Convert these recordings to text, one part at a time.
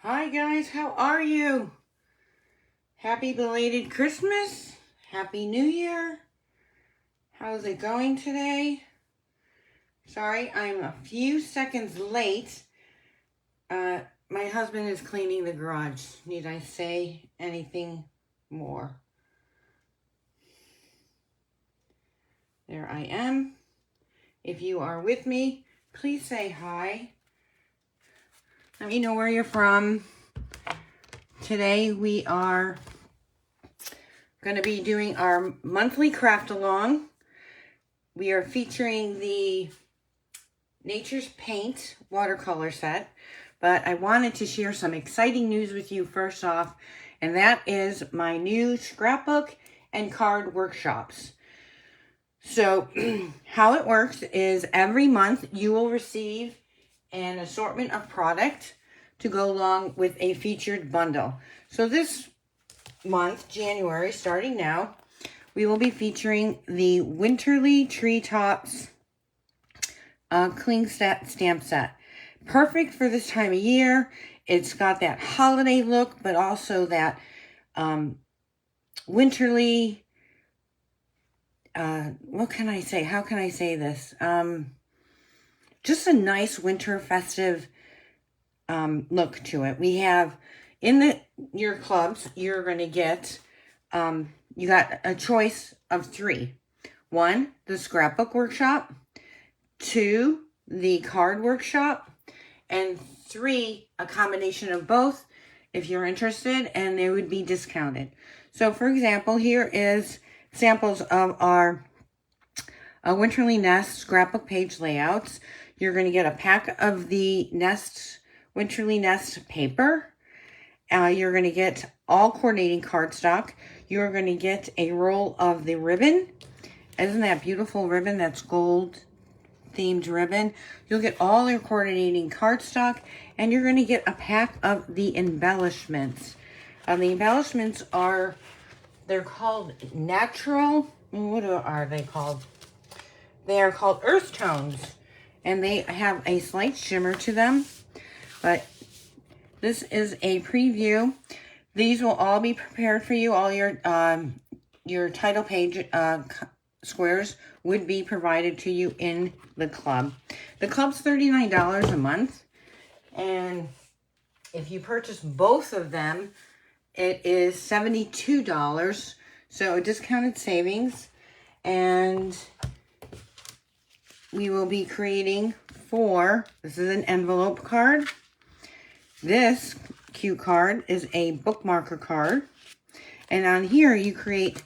Hi guys, how are you? Happy belated Christmas. Happy New Year. How's it going today? Sorry, I'm a few seconds late. My husband is cleaning the garage. Need I say anything more? There I am. If you are with me, please say hi. Let me know where you're from. Today we are going to be doing our monthly craft along. We are featuring the Nature's Paint watercolor set, but I wanted to share some exciting news with you first off, and that is my new scrapbook and card workshops. So how it works is every month you will receive an assortment of product to go along with a featured bundle. So this month, January, starting now, we will be featuring the Winterly Treetops cling stamp set. Perfect for this time of year. It's got that holiday look, but also that winterly, what can I say? How can I say this? Just a nice winter festive look to it. We have in your clubs, you're going to get, you got a choice of 3. 1, the scrapbook workshop. 2, the card workshop. And 3, a combination of both if you're interested, and they would be discounted. So for example, here is samples of our Winterly Nest scrapbook page layouts. You're going to get a pack of the Winterly Nest paper. You're going to get all coordinating cardstock. You're going to get a roll of the ribbon. Isn't that beautiful ribbon? That's gold themed ribbon. You'll get all your coordinating cardstock, and you're going to get a pack of the embellishments. The embellishments they're called natural, what are they called? They are called earth tones, and they have a slight shimmer to them, but this is a preview. These will all be prepared for you. All your title page squares would be provided to you in the club. The club's $39 a month, and if you purchase both of them, it is $72, so a discounted savings. And we will be creating 4. This is an envelope card. This cute card is a bookmarker card, and on here you create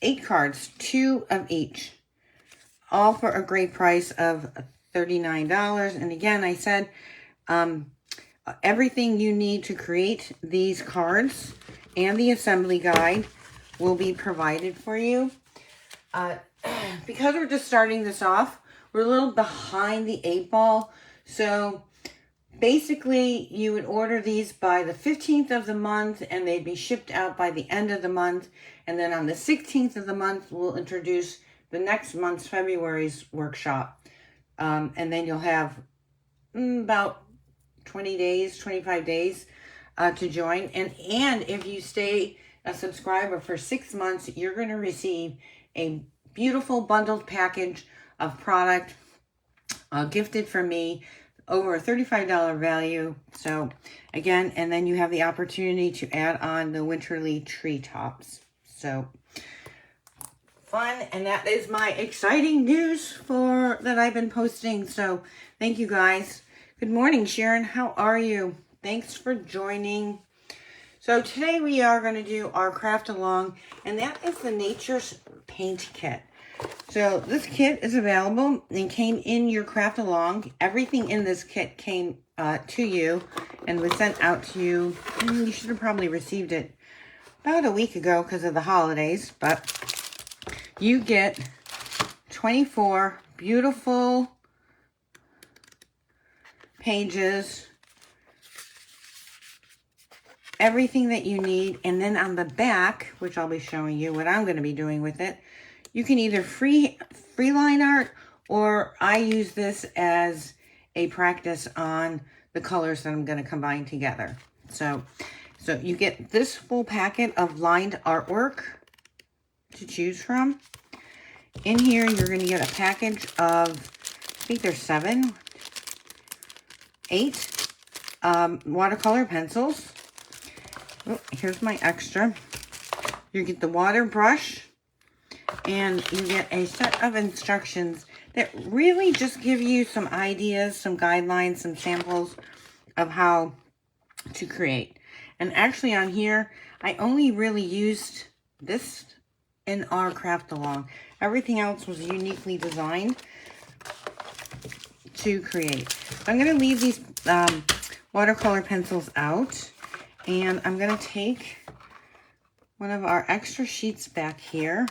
8 cards, 2 of each, all for a great price of $39. And again, I said everything you need to create these cards and the assembly guide will be provided for you. Because we're just starting this off, we're a little behind the 8 ball. So basically, you would order these by the 15th of the month, and they'd be shipped out by the end of the month. And then on the 16th of the month, we'll introduce the next month's February's workshop. And then you'll have about 20 days, 25 days to join. And if you stay a subscriber for 6 months, you're going to receive a beautiful bundled package of product gifted from me, over a $35 value. So again, and then you have the opportunity to add on the Winterly Treetops. So fun, and that is my exciting news that I've been posting. So thank you guys. Good morning, Sharon. How are you? Thanks for joining. So today we are going to do our craft along, and that is the Nature's Paint kit. So this kit is available and came in your craft along. Everything in this kit came to you and was sent out to you. You should have probably received it about a week ago because of the holidays, but you get 24 beautiful pages, everything that you need. And then on the back, which I'll be showing you what I'm going to be doing with it, you can either free line art, or I use this as a practice on the colors that I'm going to combine together. So you get this full packet of lined artwork to choose from. In here, you're going to get a package of, I think there's 8 watercolor pencils. Oh, here's my extra. You get the water brush, and you get a set of instructions that really just give you some ideas, some guidelines, some samples of how to create. And actually on here, I only really used this in our craft along. Everything else was uniquely designed to create. I'm going to leave these watercolor pencils out, and I'm going to take one of our extra sheets back here.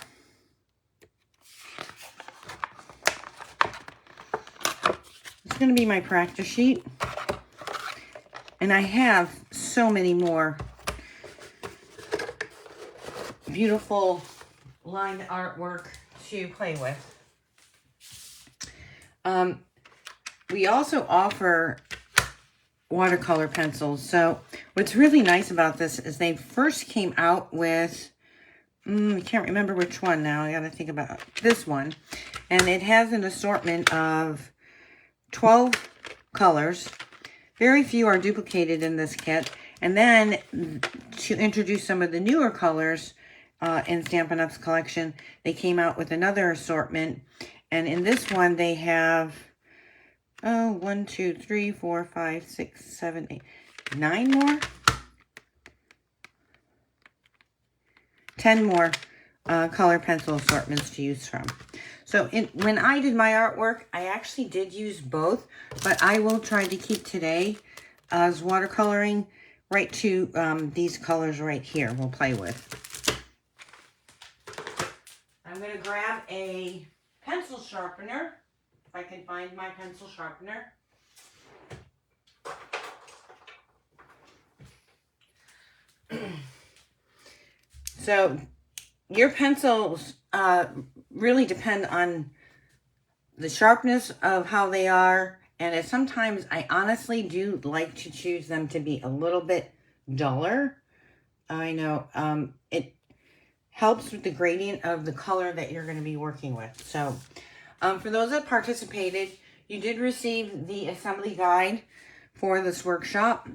It's going to be my practice sheet. And I have so many more beautiful lined artwork to play with. We also offer watercolor pencils. So what's really nice about this is they first came out with, I can't remember which one now. I got to think about this one. And it has an assortment of 12 colors. Very few are duplicated in this kit. And then to introduce some of the newer colors in Stampin' Up's collection, they came out with another assortment. And in this one, they have 1, 2, 3, 4, 5, 6, 7, 8, 9 more. 10 more color pencil assortments to use from. So when I did my artwork, I actually did use both, but I will try to keep today as watercoloring right to these colors right here we'll play with. I'm going to grab a pencil sharpener, if I can find my pencil sharpener. So your pencils really depend on the sharpness of how they are, and sometimes I honestly do like to choose them to be a little bit duller. I know it helps with the gradient of the color that you're going to be working with. So for those that participated, you did receive the assembly guide for this workshop,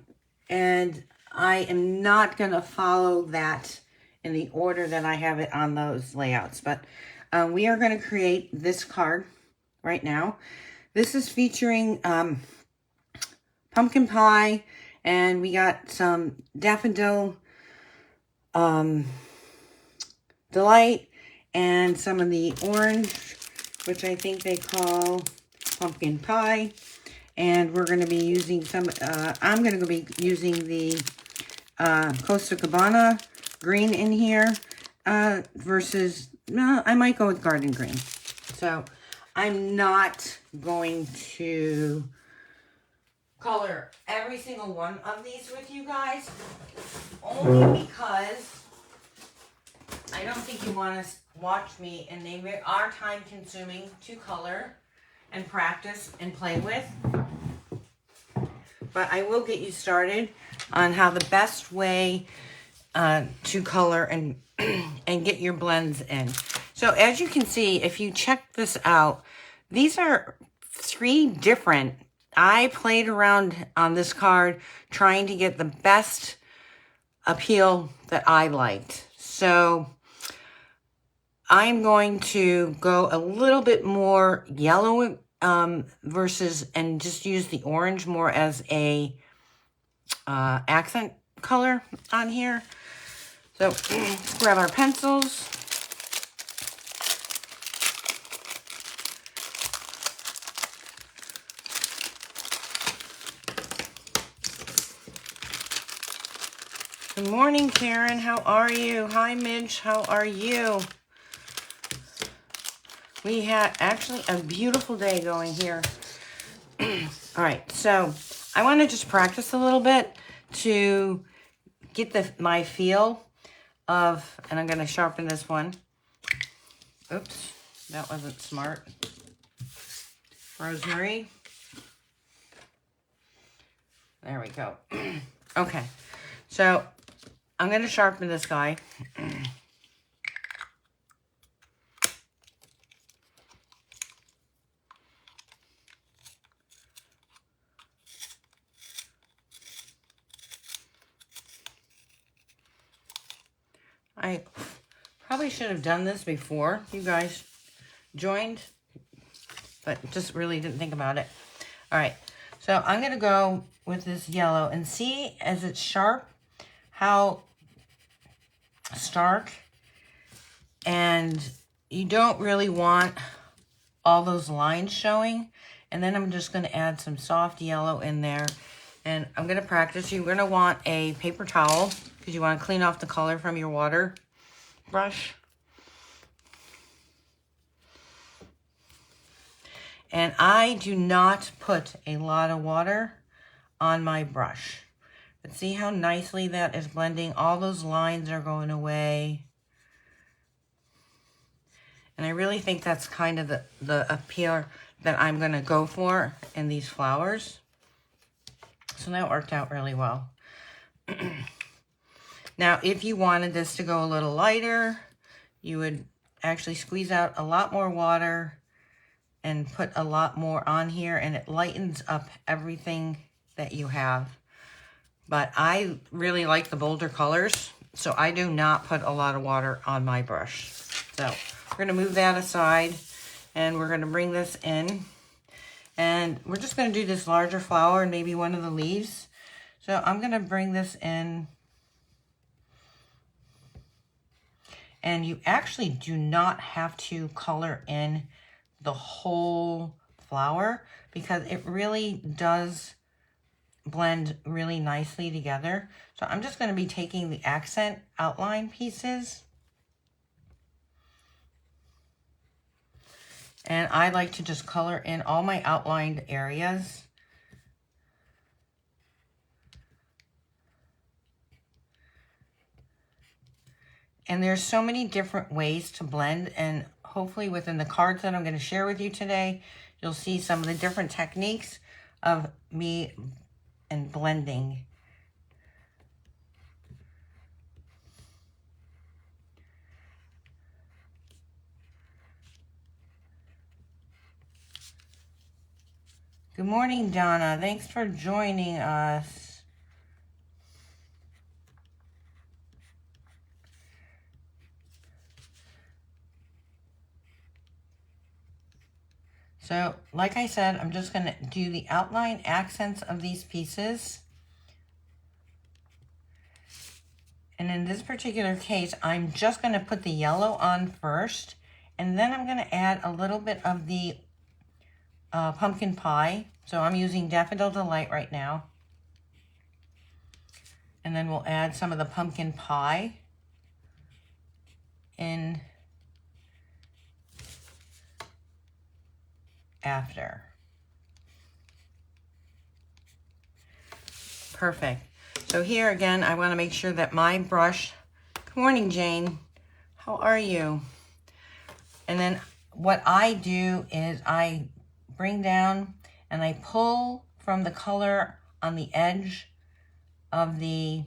and I am not going to follow that in the order that I have it on those layouts, but we are going to create this card right now. This is featuring pumpkin pie, and we got some daffodil delight, and some of the orange, which I think they call pumpkin pie. And we're going to be using some, I'm going to be using the Costa Cabana green in here versus, no, I might go with garden green. So I'm not going to color every single one of these with you guys, only because I don't think you want to watch me, and they are time consuming to color and practice and play with. But I will get you started on how the best way to color and and get your blends in. So as you can see, if you check this out, these are 3 different. I played around on this card trying to get the best appeal that I liked. So I'm going to go a little bit more yellow versus, and just use the orange more as a accent color on here. So let's grab our pencils. Good morning, Karen. How are you? Hi, Midge. How are you? We had actually a beautiful day going here. All right, so I want to just practice a little bit to get my feel of, and I'm going to sharpen this one. Oops, that wasn't smart. Rosemary. There we go. Okay, so I'm going to sharpen this guy. I probably should have done this before you guys joined, but just really didn't think about it. All right, so I'm going to go with this yellow and see as it's sharp how stark, and you don't really want all those lines showing. And then I'm just going to add some soft yellow in there, and I'm going to practice. You're going to want a paper towel because you want to clean off the color from your water brush. And I do not put a lot of water on my brush. But see how nicely that is blending? All those lines are going away. And I really think that's kind of the appeal that I'm going to go for in these flowers. So that worked out really well. Now, if you wanted this to go a little lighter, you would actually squeeze out a lot more water and put a lot more on here, and it lightens up everything that you have. But I really like the bolder colors, so I do not put a lot of water on my brush. So we're going to move that aside, and we're going to bring this in. And we're just going to do this larger flower and maybe one of the leaves. So I'm going to bring this in. And you actually do not have to color in the whole flower because it really does blend really nicely together. So I'm just going to be taking the accent outline pieces. And I like to just color in all my outlined areas. And there's so many different ways to blend, and hopefully within the cards that I'm going to share with you today, you'll see some of the different techniques of me and blending. Good morning, Donna. Thanks for joining us. So, like I said, I'm just going to do the outline accents of these pieces. And in this particular case, I'm just going to put the yellow on first, and then I'm going to add a little bit of the pumpkin pie. So I'm using Daffodil Delight right now. And then we'll add some of the pumpkin pie in after. Perfect. So here again, I want to make sure that my brush, good morning, Jane. How are you? And then what I do is I bring down and I pull from the color on the edge of the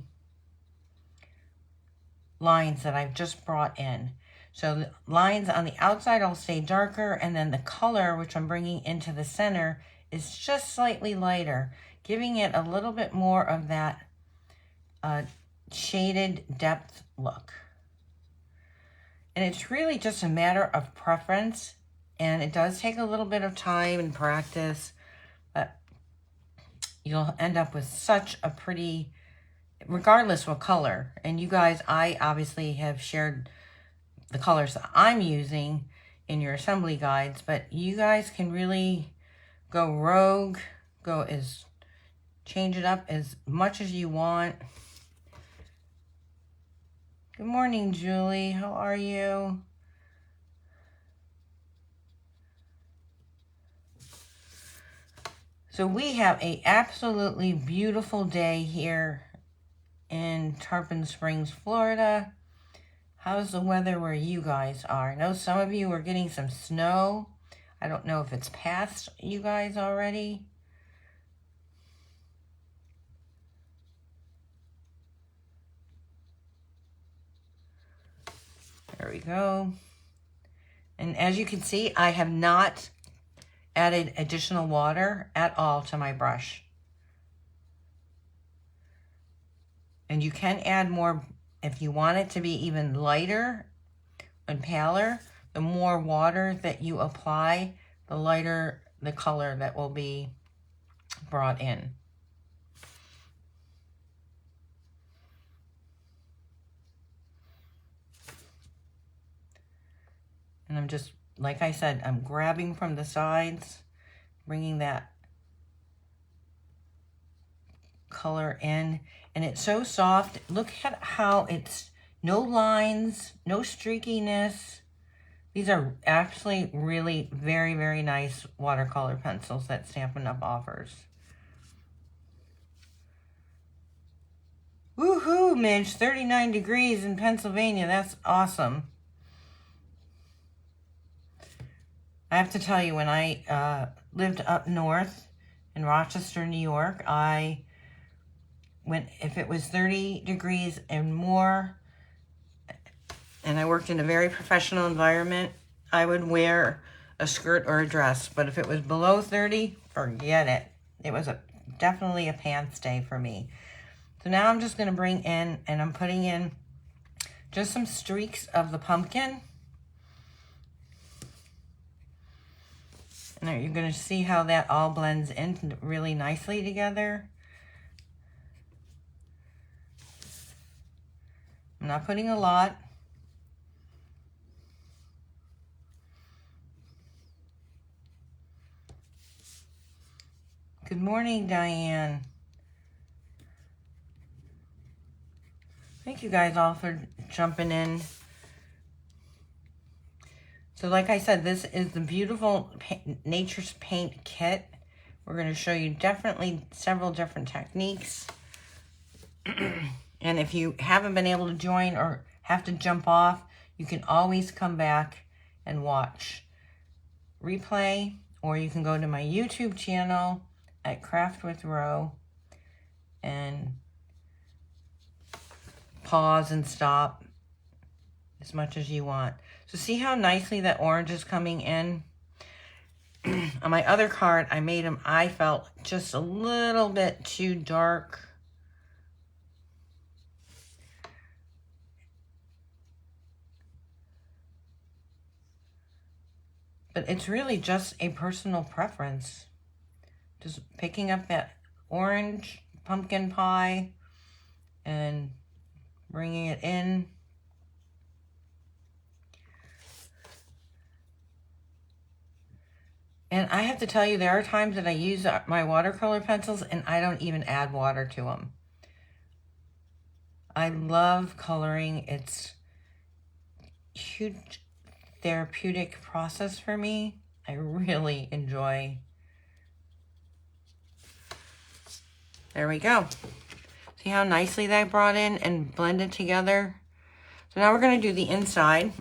lines that I've just brought in. So the lines on the outside will stay darker, and then the color, which I'm bringing into the center, is just slightly lighter, giving it a little bit more of that shaded depth look. And it's really just a matter of preference, and it does take a little bit of time and practice, but you'll end up with such a pretty, regardless what color. And you guys, I obviously have shared the colors that I'm using in your assembly guides, but you guys can really go rogue, change it up as much as you want. Good morning, Julie. How are you? So we have a absolutely beautiful day here in Tarpon Springs, Florida. How's the weather where you guys are? I know some of you are getting some snow. I don't know if it's past you guys already. go. And as you can see, I have not added additional water at all to my brush. And you can add more if you want it to be even lighter and paler. The more water that you apply, the lighter the color that will be brought in. And I'm just, like I said, I'm grabbing from the sides, bringing that color in. And it's so soft. Look at how it's no lines, no streakiness. These are actually really very, very nice watercolor pencils that Stampin' Up! Offers. Woohoo, Midge, 39 degrees in Pennsylvania. That's awesome. I have to tell you, when I lived up north in Rochester, New York, if it was 30 degrees and more, and I worked in a very professional environment, I would wear a skirt or a dress. But if it was below 30, forget it. It was definitely a pants day for me. So now I'm just going to bring in, and I'm putting in just some streaks of the pumpkin. And you're going to see how that all blends in really nicely together. I'm not putting a lot. Good morning, Diane. Thank you guys all for jumping in. So like I said, this is the beautiful Nature's Paint kit. We're going to show you definitely several different techniques. And if you haven't been able to join or have to jump off, you can always come back and watch replay, or you can go to my YouTube channel at Craft with Ro and pause and stop as much as you want. So see how nicely that orange is coming in? On my other card, I made them, I felt, just a little bit too dark. But it's really just a personal preference. Just picking up that orange pumpkin pie and bringing it in. And I have to tell you, there are times that I use my watercolor pencils and I don't even add water to them. I love coloring. It's a huge therapeutic process for me. I really enjoy. There we go. See how nicely that brought in and blended together? So now we're going to do the inside.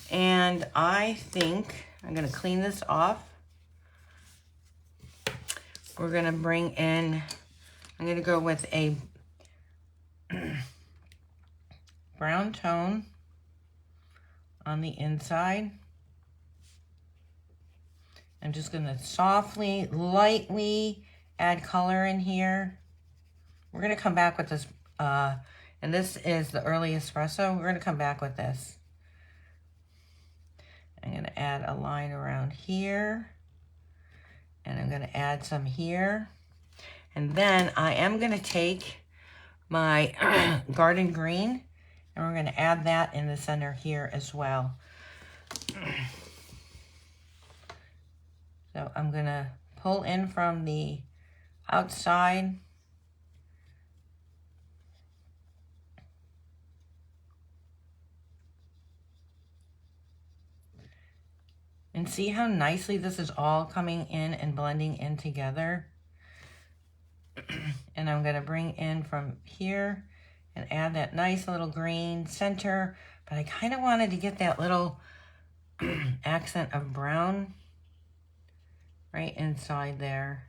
And I think I'm going to clean this off. We're going to bring in, I'm going to go with a brown tone on the inside. I'm just going to softly, lightly add color in here. We're going to come back with this, and this is the early espresso. We're going to come back with this. I'm going to add a line around here, and I'm going to add some here. And then I am going to take my garden green, and we're going to add that in the center here as well. So I'm going to pull in from the outside. And see how nicely this is all coming in and blending in together. And I'm going to bring in from here and add that nice little green center. But I kind of wanted to get that little accent of brown right inside there.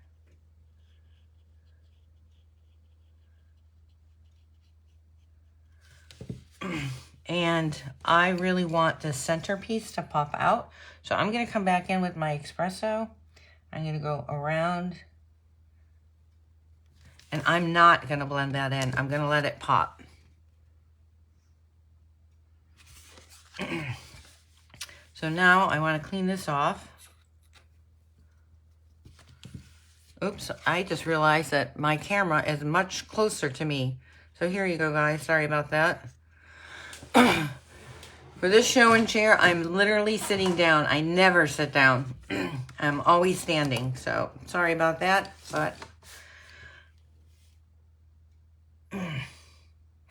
And I really want the centerpiece to pop out. So I'm going to come back in with my espresso. I'm going to go around. And I'm not going to blend that in. I'm going to let it pop. So now I want to clean this off. Oops, I just realized that my camera is much closer to me. So here you go, guys. Sorry about that. For this show and share, I'm literally sitting down. I never sit down. I'm always standing. So sorry about that. But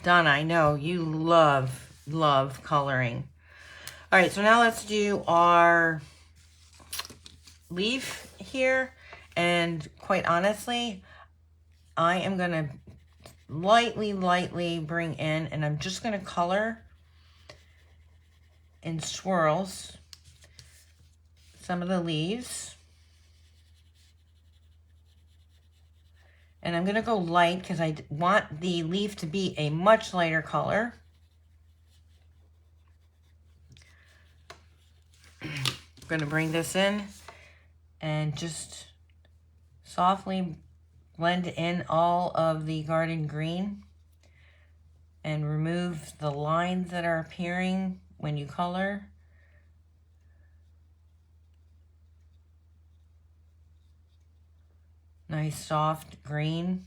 Donna, I know you love coloring. All right, so now let's do our leaf here. And quite honestly, I am going to lightly bring in, and I'm just going to color in swirls some of the leaves. And I'm going to go light because I want the leaf to be a much lighter color. I'm going to bring this in and just softly blend in all of the garden green and remove the lines that are appearing when you color. Nice soft green.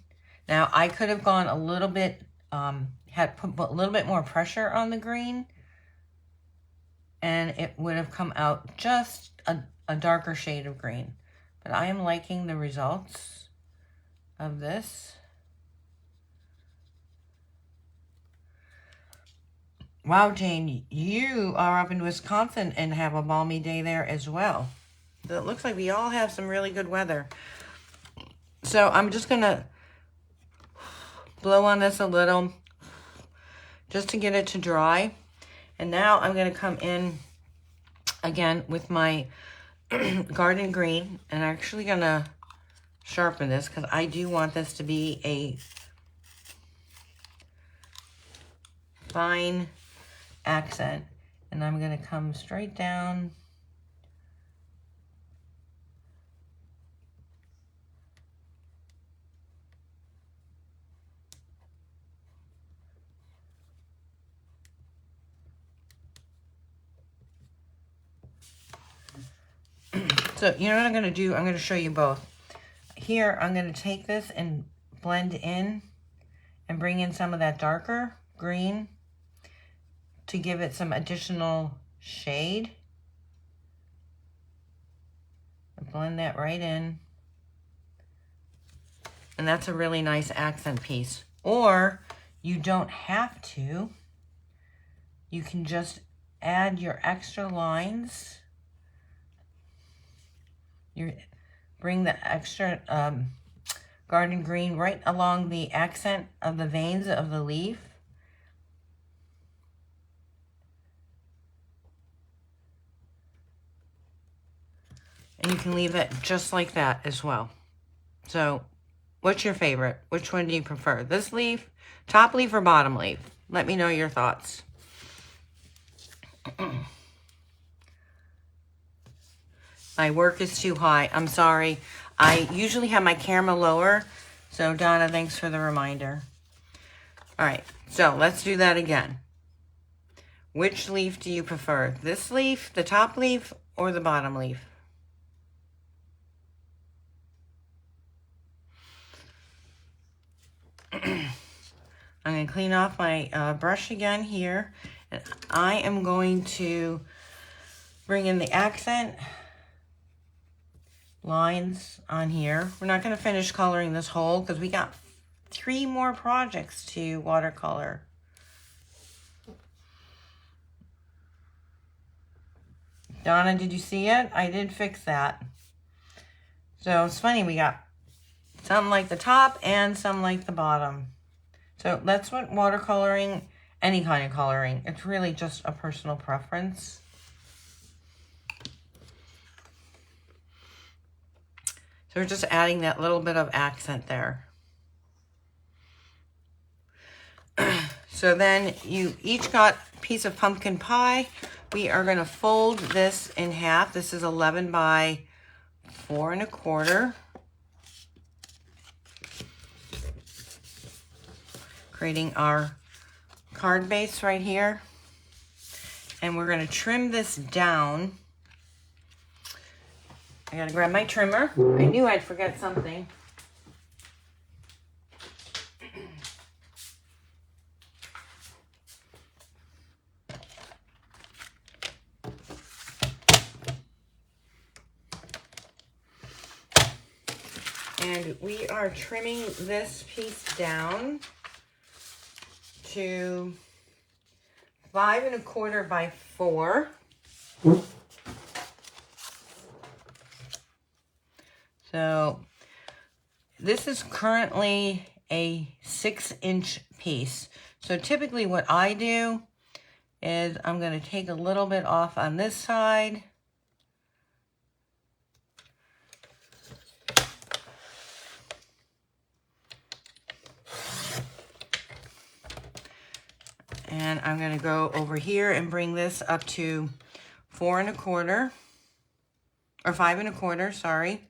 Now I could have gone a little bit, had put a little bit more pressure on the green, and it would have come out just a darker shade of green. But I am liking the results of this. Wow, Jane, you are up in Wisconsin and have a balmy day there as well. So it looks like we all have some really good weather. So I'm just going to blow on this a little just to get it to dry. And now I'm going to come in again with my garden green, and I'm actually going to sharpen this because I do want this to be a fine accent. And I'm going to come straight down . So, you know what I'm going to do? I'm going to show you both. Here, I'm going to take this and blend in and bring in some of that darker green to give it some additional shade. Blend that right in. And that's a really nice accent piece. Or you don't have to. You can just add your extra lines. You bring the extra garden green right along the accent of the veins of the leaf. And you can leave it just like that as well. So, what's your favorite? Which one do you prefer? This leaf, top leaf, or bottom leaf? Let me know your thoughts. My work is too high. I'm sorry. I usually have my camera lower. So, Donna, thanks for the reminder. All right. So, let's do that again. Which leaf do you prefer? This leaf, the top leaf, or the bottom leaf? I'm going to clean off my brush again here. And I am going to bring in the accent lines on here. We're not going to finish coloring this whole because we got 3 more projects to watercolor. Donna, did you see it? I did fix that. So it's funny, we got some like the top and some like the bottom. So that's what watercoloring, any kind of coloring, it's really just a personal preference. So we're just adding that little bit of accent there. So then you each got piece of pumpkin pie. We are going to fold this in half. This is 11 by 4 1/4. Creating our card base right here. And we're going to trim this down. I got to grab my trimmer. I knew I'd forget something. And we are trimming this piece down to 5 1/4 by 4. So this is currently a 6-inch piece. So typically what I do is I'm going to take a little bit off on this side. And I'm going to go over here and bring this up to 4 1/4, or 5 1/4, sorry.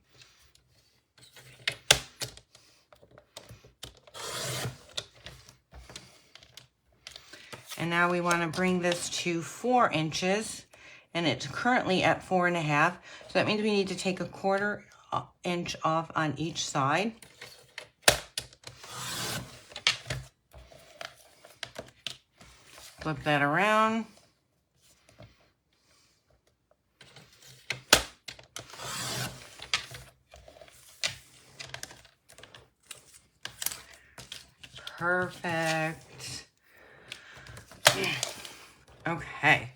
And now we want to bring this to 4 inches, and it's currently at 4 1/2. So that means we need to take a 1/4 inch off on each side. Flip that around. Perfect. Okay.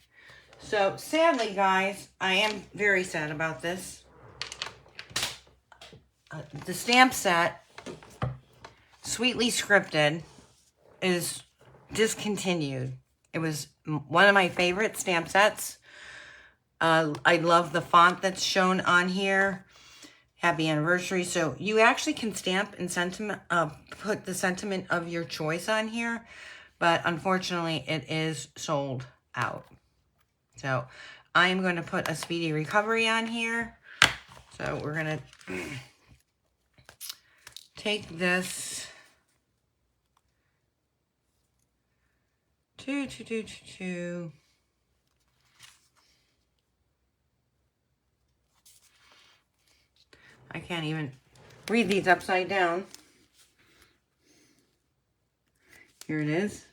So sadly, guys, I am very sad about this. The stamp set, Sweetly Scripted, is discontinued. It was one of my favorite stamp sets. I love the font that's shown on here. Happy anniversary. So you actually can stamp and sentiment, put the sentiment of your choice on here, but unfortunately it is sold out. So I am going to put a speedy recovery on here. So we're going to take this to I can't even read these upside down. Here it is.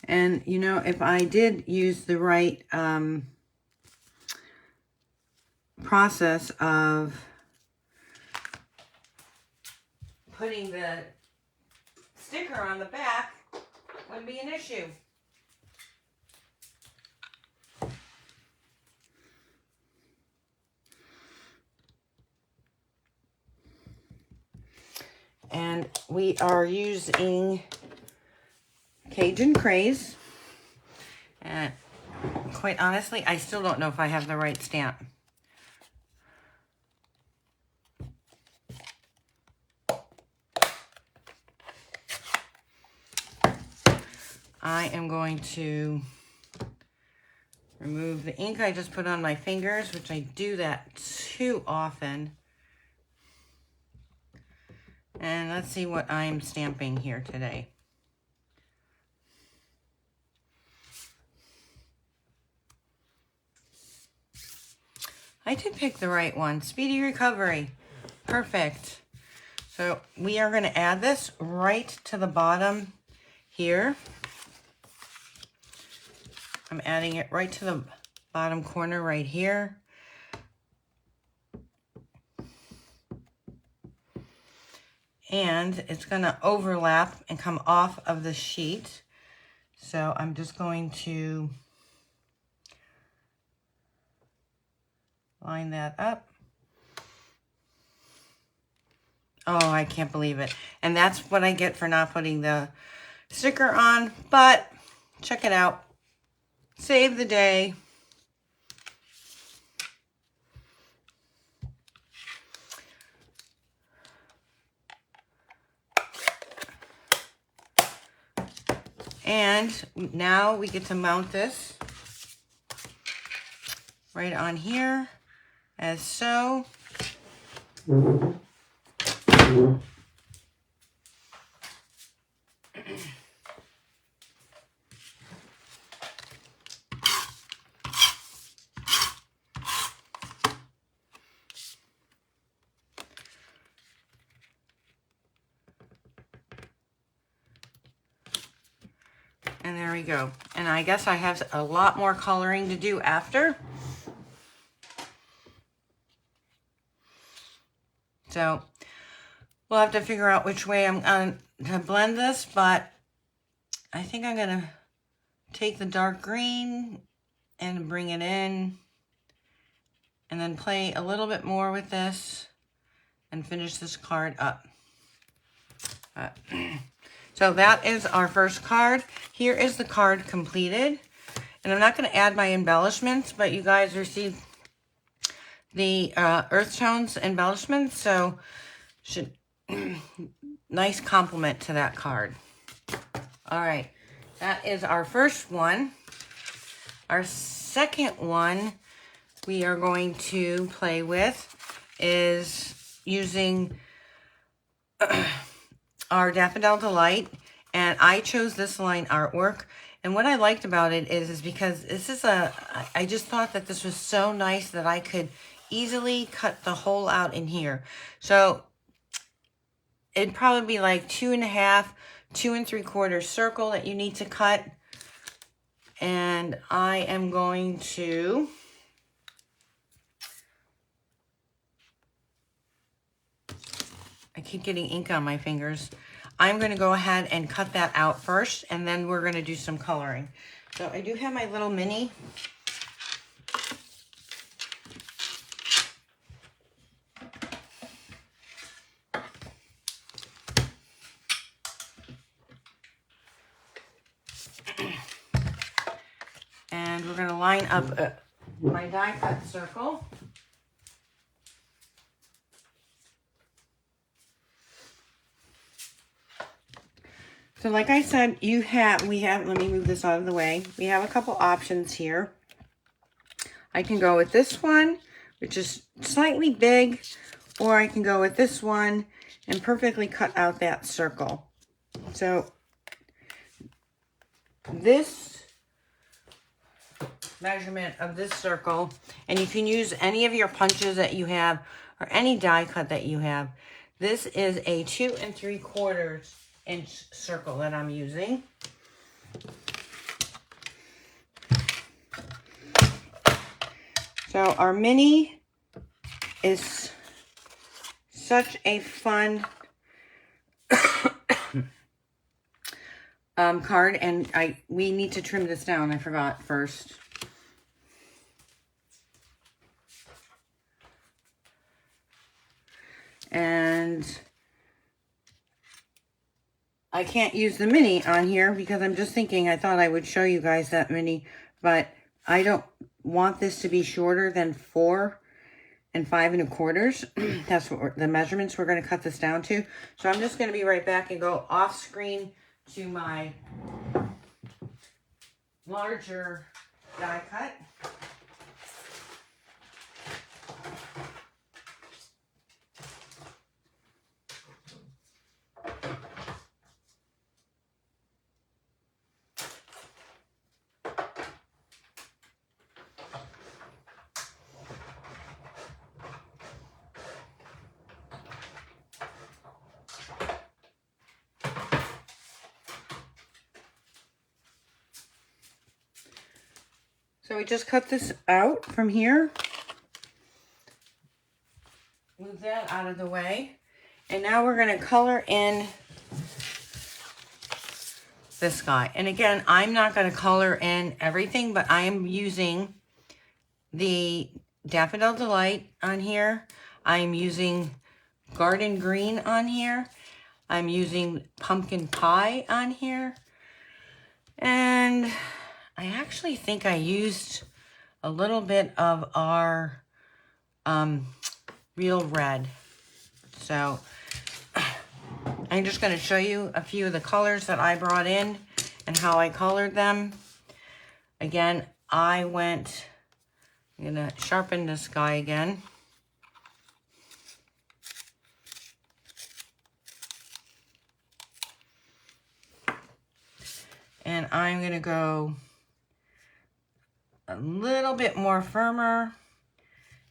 And you know, if I did use the right process of putting the sticker on the back, wouldn't be an issue. And we are using Cajun Craze. And quite honestly, I still don't know if I have the right stamp. I am going to remove the ink I just put on my fingers, which I do that too often. And let's see what I'm stamping here today. I did pick the right one. Speedy recovery. Perfect. So we are going to add this right to the bottom here. I'm adding it right to the bottom corner right here. And it's going to overlap and come off of the sheet. So I'm just going to line that up. Oh, I can't believe it. And that's what I get for not putting the sticker on. But check it out. Save the day. And now we get to mount this right on here, as so. And there we go. And I guess I have a lot more coloring to do after. So we'll have to figure out which way I'm going to blend this, but I think I'm going to take the dark green and bring it in and then play a little bit more with this and finish this card up. So that is our first card. Here is the card completed. And I'm not going to add my embellishments, but you guys received the earth tones embellishments, so should nice compliment to that card. All right, that is our first one. Our second one we are going to play with is using our Daffodil Delight, and I chose this line artwork. And what I liked about it is because this is I just thought that this was so nice that I could easily cut the hole out in here. So it'd probably be like 2.5, 2 3/4 circle that you need to cut. And I am going to I keep getting ink on my fingers. I'm going to go ahead and cut that out first, and then we're going to do some coloring. So I do have my little mini. And we're going to line up my die cut circle. So like I said, we have, let me move this out of the way. We have a couple options here. I can go with this one, which is slightly big, or I can go with this one and perfectly cut out that circle. So this measurement of this circle, and you can use any of your punches that you have or any die cut that you have. This is a 2 3/4 inch circle that I'm using. So our mini is such a fun card, and we need to trim this down. I forgot first. And I can't use the mini on here because I'm just thinking, I thought I would show you guys that mini, but I don't want this to be shorter than 4 5 1/4. That's what the measurements we're going to cut this down to. So I'm just going to be right back and go off screen to my larger die cut. So we just cut this out from here. Move that out of the way. And now we're going to color in this guy. And again, I'm not going to color in everything, but I am using the Daffodil Delight on here. I'm using Garden Green on here. I'm using Pumpkin Pie on here. And I actually think I used a little bit of our Real Red. So I'm just going to show you a few of the colors that I brought in. and how I colored them. Again, I'm gonna sharpen this guy again. And I'm gonna go a little bit more firmer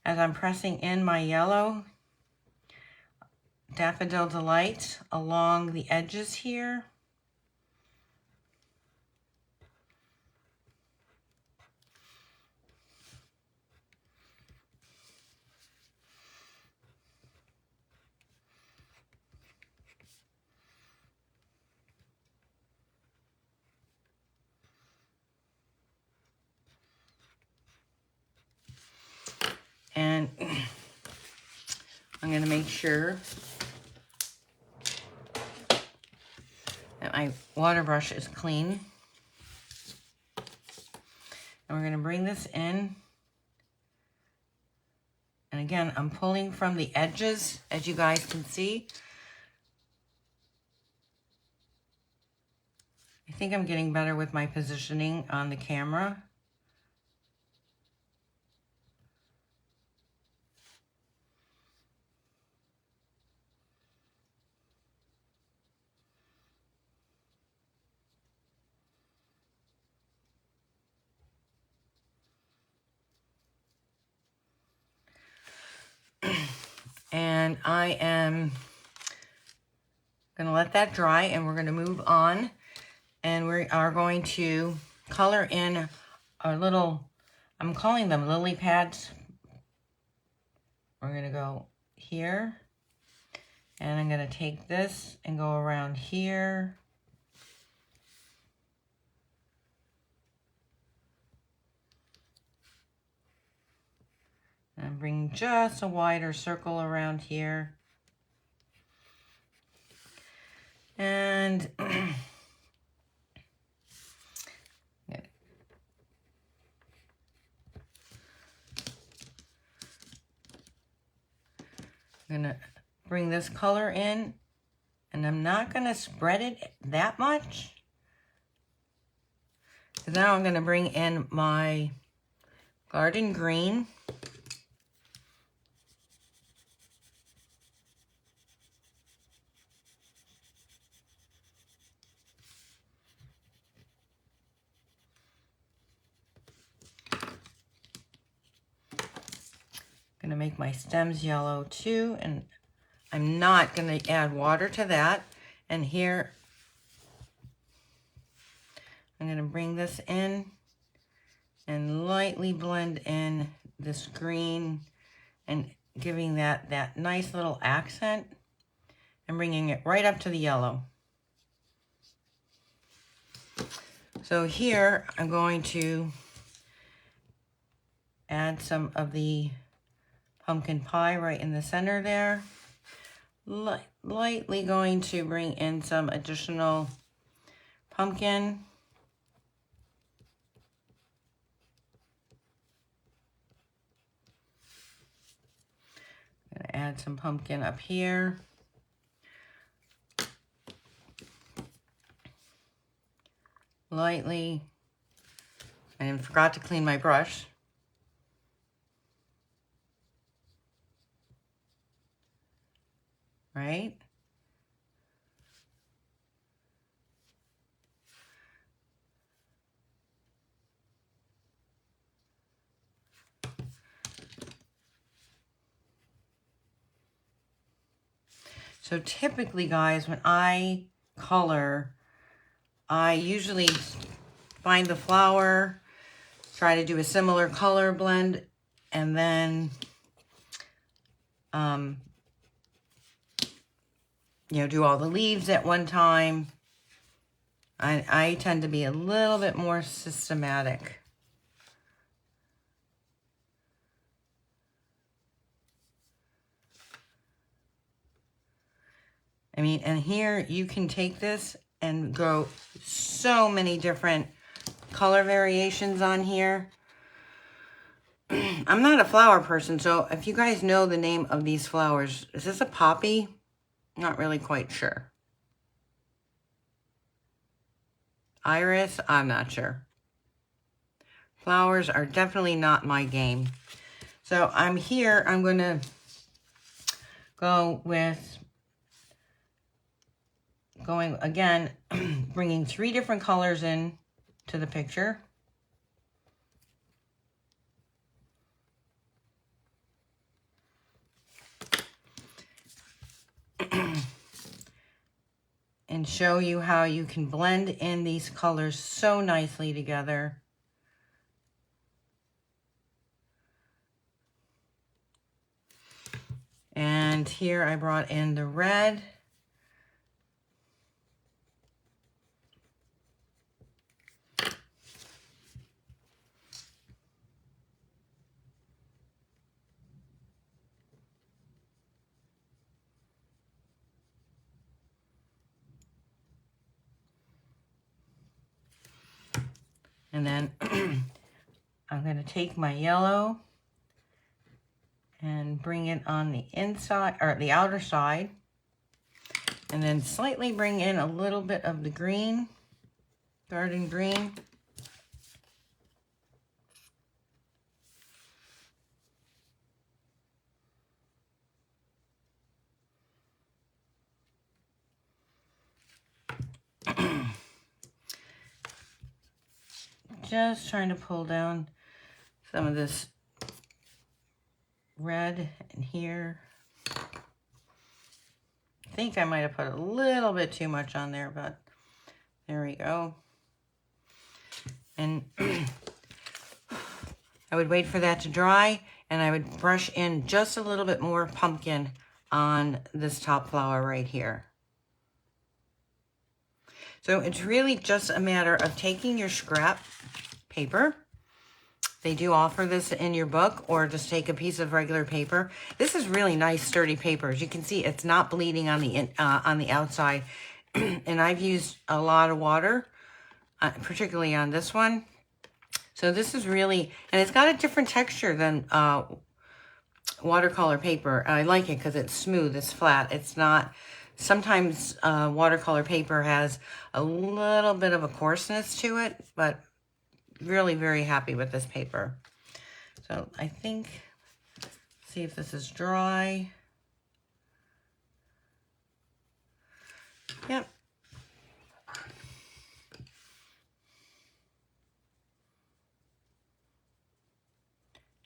as I'm pressing in my yellow Daffodil Delight along the edges here. And I'm going to make sure that my water brush is clean. And we're going to bring this in. And again, I'm pulling from the edges, as you guys can see. I think I'm getting better with my positioning on the camera. And I am going to let that dry, and we're going to move on. And we are going to color in our little, I'm calling them lily pads. We're going to go here. And I'm going to take this and go around here. And bring just a wider circle around here. And I'm gonna bring this color in, and I'm not gonna spread it that much. Because now I'm gonna bring in my garden green. Gonna make my stems yellow too, and I'm not gonna add water to that. And here, I'm gonna bring this in and lightly blend in this green and giving that nice little accent and bringing it right up to the yellow. So here, I'm going to add some of the pumpkin pie right in the center there. Lightly going to bring in some additional pumpkin. I'm gonna add some pumpkin up here. Lightly. I forgot to clean my brush. Right? So typically, guys, when I color, I usually find the flower, try to do a similar color blend, and then, you know, do all the leaves at one time. I tend to be a little bit more systematic. I mean, and here you can take this and go so many different color variations on here. I'm not a flower person, so if you guys know the name of these flowers, is this a poppy? Not really quite sure. Iris, I'm not sure. Flowers are definitely not my game. So I'm going to go with again, bringing 3 different colors in to the picture. And show you how you can blend in these colors so nicely together. And here I brought in the red. And then I'm going to take my yellow and bring it on the inside or the outer side. And then slightly bring in a little bit of the green, garden green. Just trying to pull down some of this red in here. I think I might have put a little bit too much on there, but there we go. And I would wait for that to dry, and I would brush in just a little bit more pumpkin on this top flower right here. So it's really just a matter of taking your scrap paper. They do offer this in your book, or just take a piece of regular paper. This is really nice, sturdy paper. As you can see, it's not bleeding on the outside. And I've used a lot of water, particularly on this one. So this is really, and it's got a different texture than watercolor paper. I like it because it's smooth, it's flat. It's not, sometimes watercolor paper has a little bit of a coarseness to it, but really very happy with this paper. So I think, see if this is dry. Yep.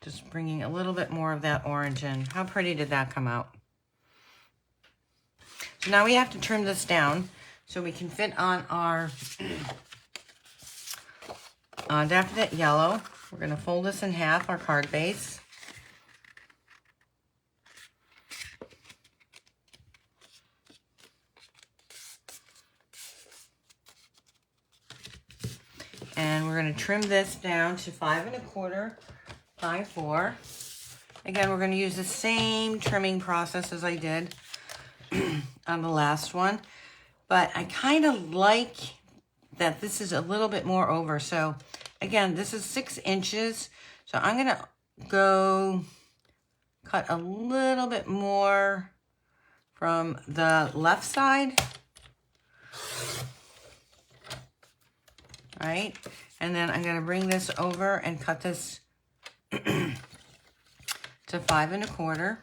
Just bringing a little bit more of that orange in. How pretty did that come out? So now we have to trim this down so we can fit on our definite yellow. We're going to fold this in half, our card base. And we're going to trim this down to 5 1/4 by 4. Again, we're going to use the same trimming process as I did on the last one. But I kind of like that this is a little bit more over. So again, this is 6 inches. So I'm going to go cut a little bit more from the left side. All right. And then I'm going to bring this over and cut this to 5 1/4.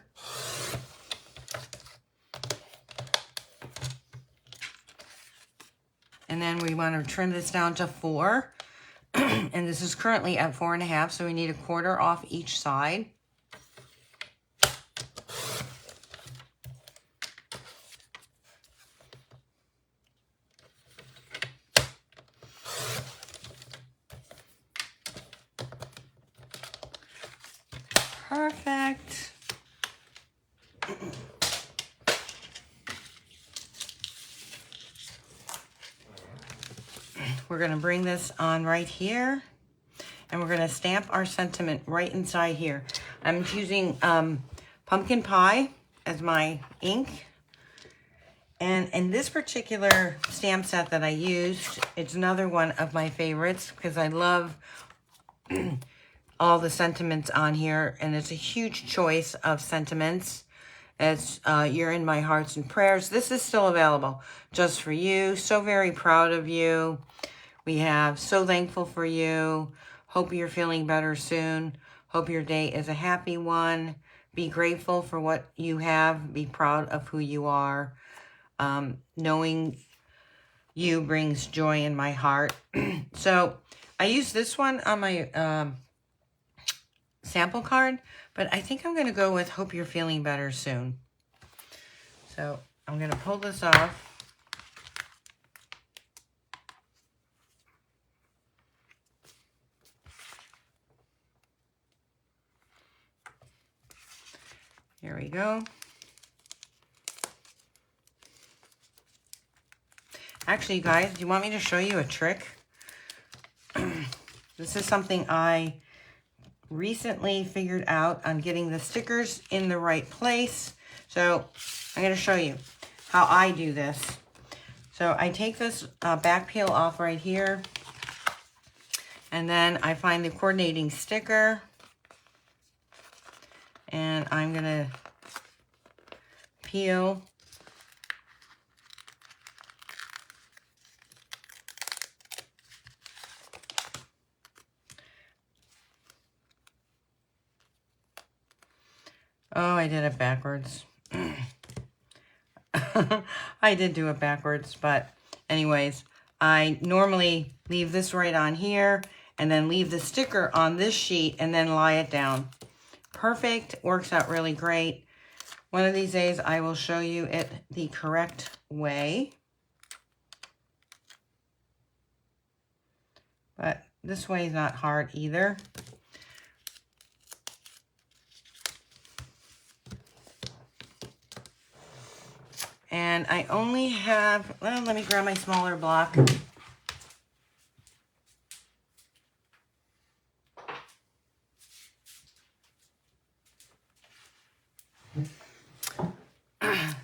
And then we want to trim this down to 4. And this is currently at 4 1/2, so we need 1/4 off each side. Perfect. We're going to bring this on right here, and we're going to stamp our sentiment right inside here. I'm using pumpkin pie as my ink. And in this particular stamp set that I used, it's another one of my favorites because I love all the sentiments on here, and it's a huge choice of sentiments. It's You're in My Hearts and Prayers. This is still available just for you. So very proud of you. We have so thankful for you. Hope you're feeling better soon. Hope your day is a happy one. Be grateful for what you have. Be proud of who you are. Knowing you brings joy in my heart. So I use this one on my sample card, but I think I'm going to go with hope you're feeling better soon. So I'm going to pull this off. Here we go. Actually, you guys, do you want me to show you a trick? This is something I recently figured out on getting the stickers in the right place. So I'm going to show you how I do this. So I take this back peel off right here, and then I find the coordinating sticker, and I'm going to peel Oh, I did it backwards. I did do it backwards, but anyways, I normally leave this right on here and then leave the sticker on this sheet and then lie it down. Perfect. Works out really great. One of these days I will show you it the correct way. But this way is not hard either. And I only have, well, let me grab my smaller block.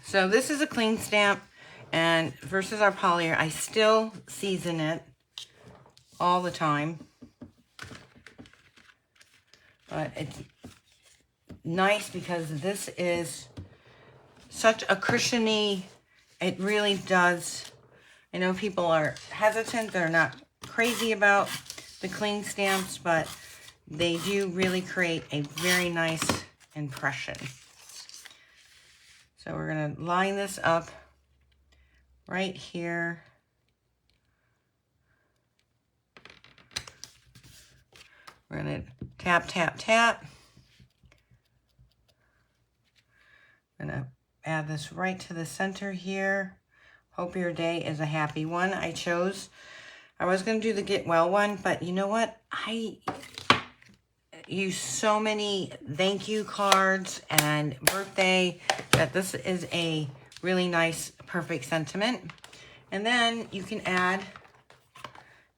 So this is a clean stamp, and versus our poly, I still season it all the time. But it's nice because this is such a cushiony, it really does. I know people are hesitant, they're not crazy about the cling stamps, but they do really create a very nice impression. So we're gonna line this up right here. We're gonna tap, tap, tap. I'm gonna add this right to the center here. Hope your day is a happy one. I was going to do the get well one, but you know what? I use so many thank you cards and birthday that this is a really nice, perfect sentiment. And then you can add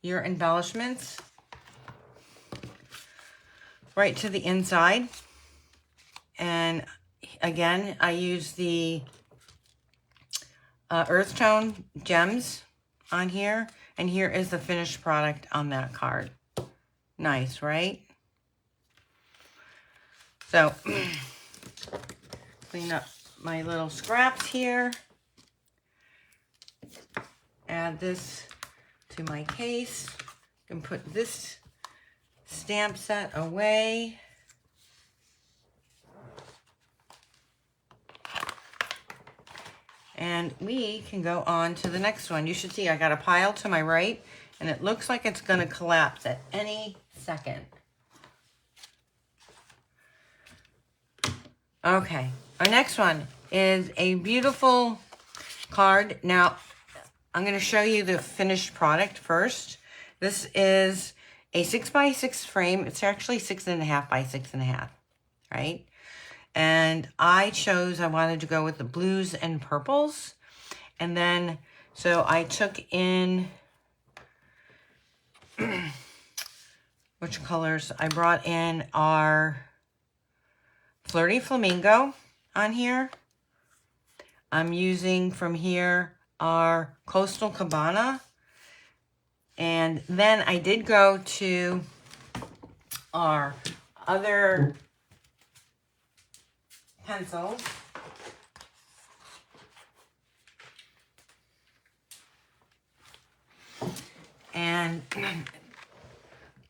your embellishments right to the inside. And again, I use the earth tone gems on here, and here is the finished product on that card. Nice, right? So clean up my little scraps here, add this to my case, and put this stamp set away. And we can go on to the next one. You should see I got a pile to my right, and it looks like it's going to collapse at any second. Okay, our next one is a beautiful card. Now, I'm going to show you the finished product first. This is a 6x6 frame. It's actually 6.5 by 6.5, right? And I wanted to go with the blues and purples. And then, so I took in, which colors? I brought in our Flirty Flamingo on here. I'm using from here our Coastal Cabana. And then I did go to our other pencils. And And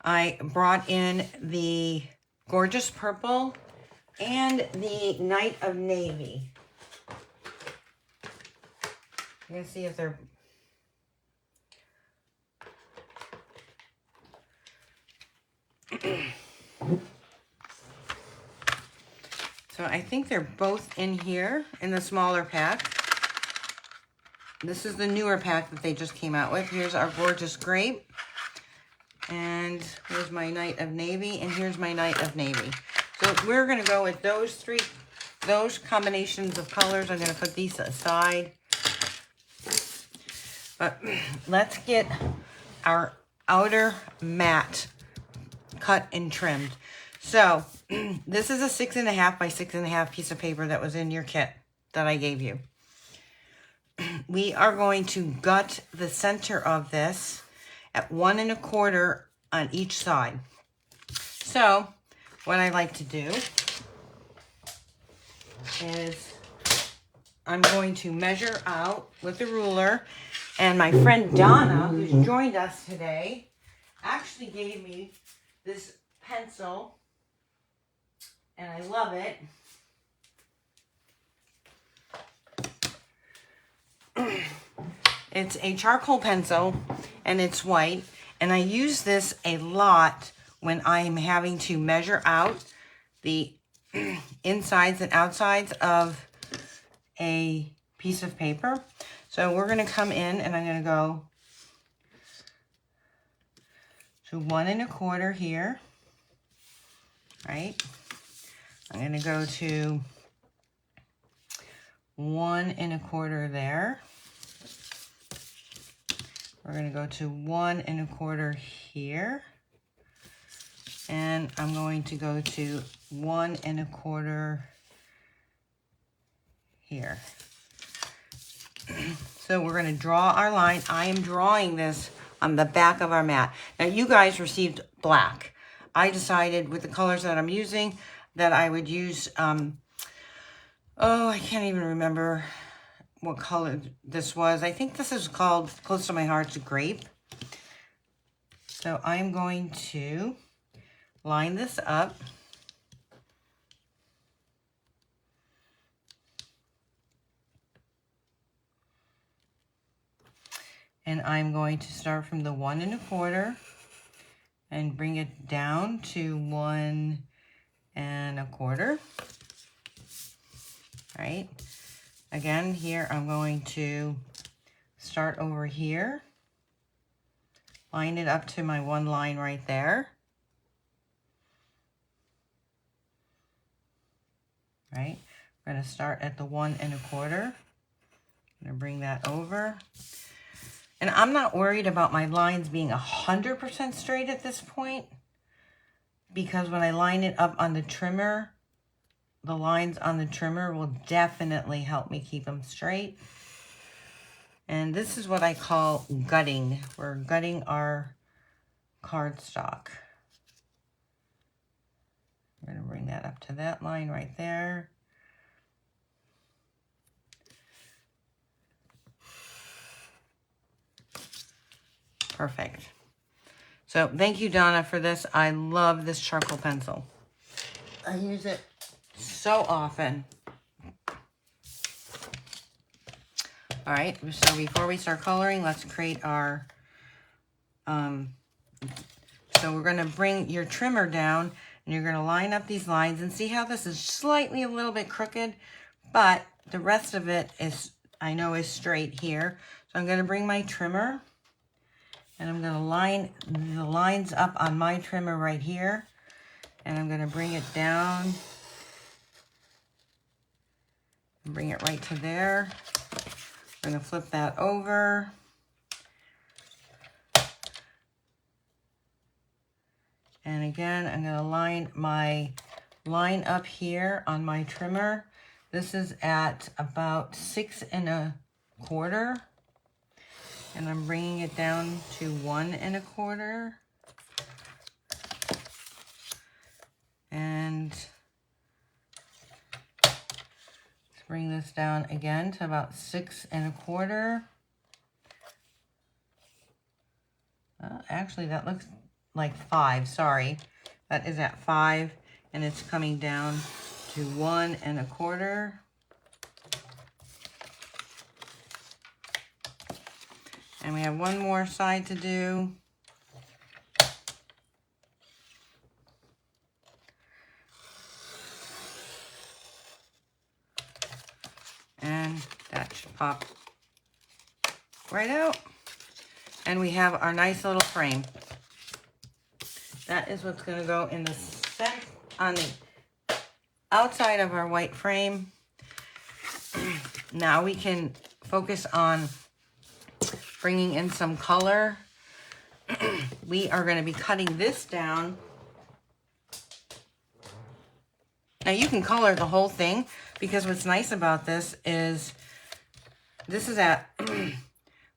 I brought in the gorgeous purple and the night of navy. I'm gonna see if they're so I think they're both in here in the smaller pack. This is the newer pack that they just came out with. Here's our gorgeous grape. And here's my night of navy. And here's my night of navy. So we're going to go with those combinations of colors. I'm going to put these aside. But let's get our outer mat cut and trimmed. So this is a 6.5 by 6.5 piece of paper that was in your kit that I gave you. We are going to gut the center of this at 1 1/4 on each side. So what I like to do is I'm going to measure out with the ruler, and my friend Donna, who's joined us today, actually gave me this pencil, and I love it. It's a charcoal pencil, and it's white, and I use this a lot when I'm having to measure out the insides and outsides of a piece of paper. So we're going to come in, and I'm going to go to 1 1/4 here, right? I'm going to go to 1 1/4 there. We're going to go to 1 1/4 here. And I'm going to go to 1 1/4 here. So we're going to draw our line. I am drawing this on the back of our mat. Now you guys received black. I decided with the colors that I'm using that I would use, I can't even remember what color this was. I think this is called, close to my heart's grape. So I'm going to line this up. And I'm going to start from the 1 1/4 and bring it down to 1 1/4. Right? Again, here I'm going to start over here, line it up to my one line right there. Right? We're going to start at the 1 1/4. I'm going to bring that over. And I'm not worried about my lines being 100% straight at this point, because when I line it up on the trimmer, the lines on the trimmer will definitely help me keep them straight. And this is what I call gutting. We're gutting our cardstock. I'm going to bring that up to that line right there. Perfect. So thank you, Donna, for this. I love this charcoal pencil. I use it so often. All right, so before we start coloring, let's create our, so we're going to bring your trimmer down, and you're going to line up these lines, and see how this is slightly a little bit crooked, but the rest of it is, I know, is straight here. So I'm going to bring my trimmer, and I'm going to line the lines up on my trimmer right here, and I'm going to bring it down and bring it right to there. I'm going to flip that over. And again, I'm going to line my line up here on my trimmer. This is at about 6 1/4. And I'm bringing it down to 1 1/4. And let's bring this down again to about 6 1/4. Actually, that looks like 5. Sorry. That is at 5, and it's coming down to 1 1/4. And we have one more side to do. And that should pop right out. And we have our nice little frame. That is what's going to go in the center, on the outside of our white frame. Now we can focus on bringing in some color. We are going to be cutting this down. Now you can color the whole thing, because what's nice about this is at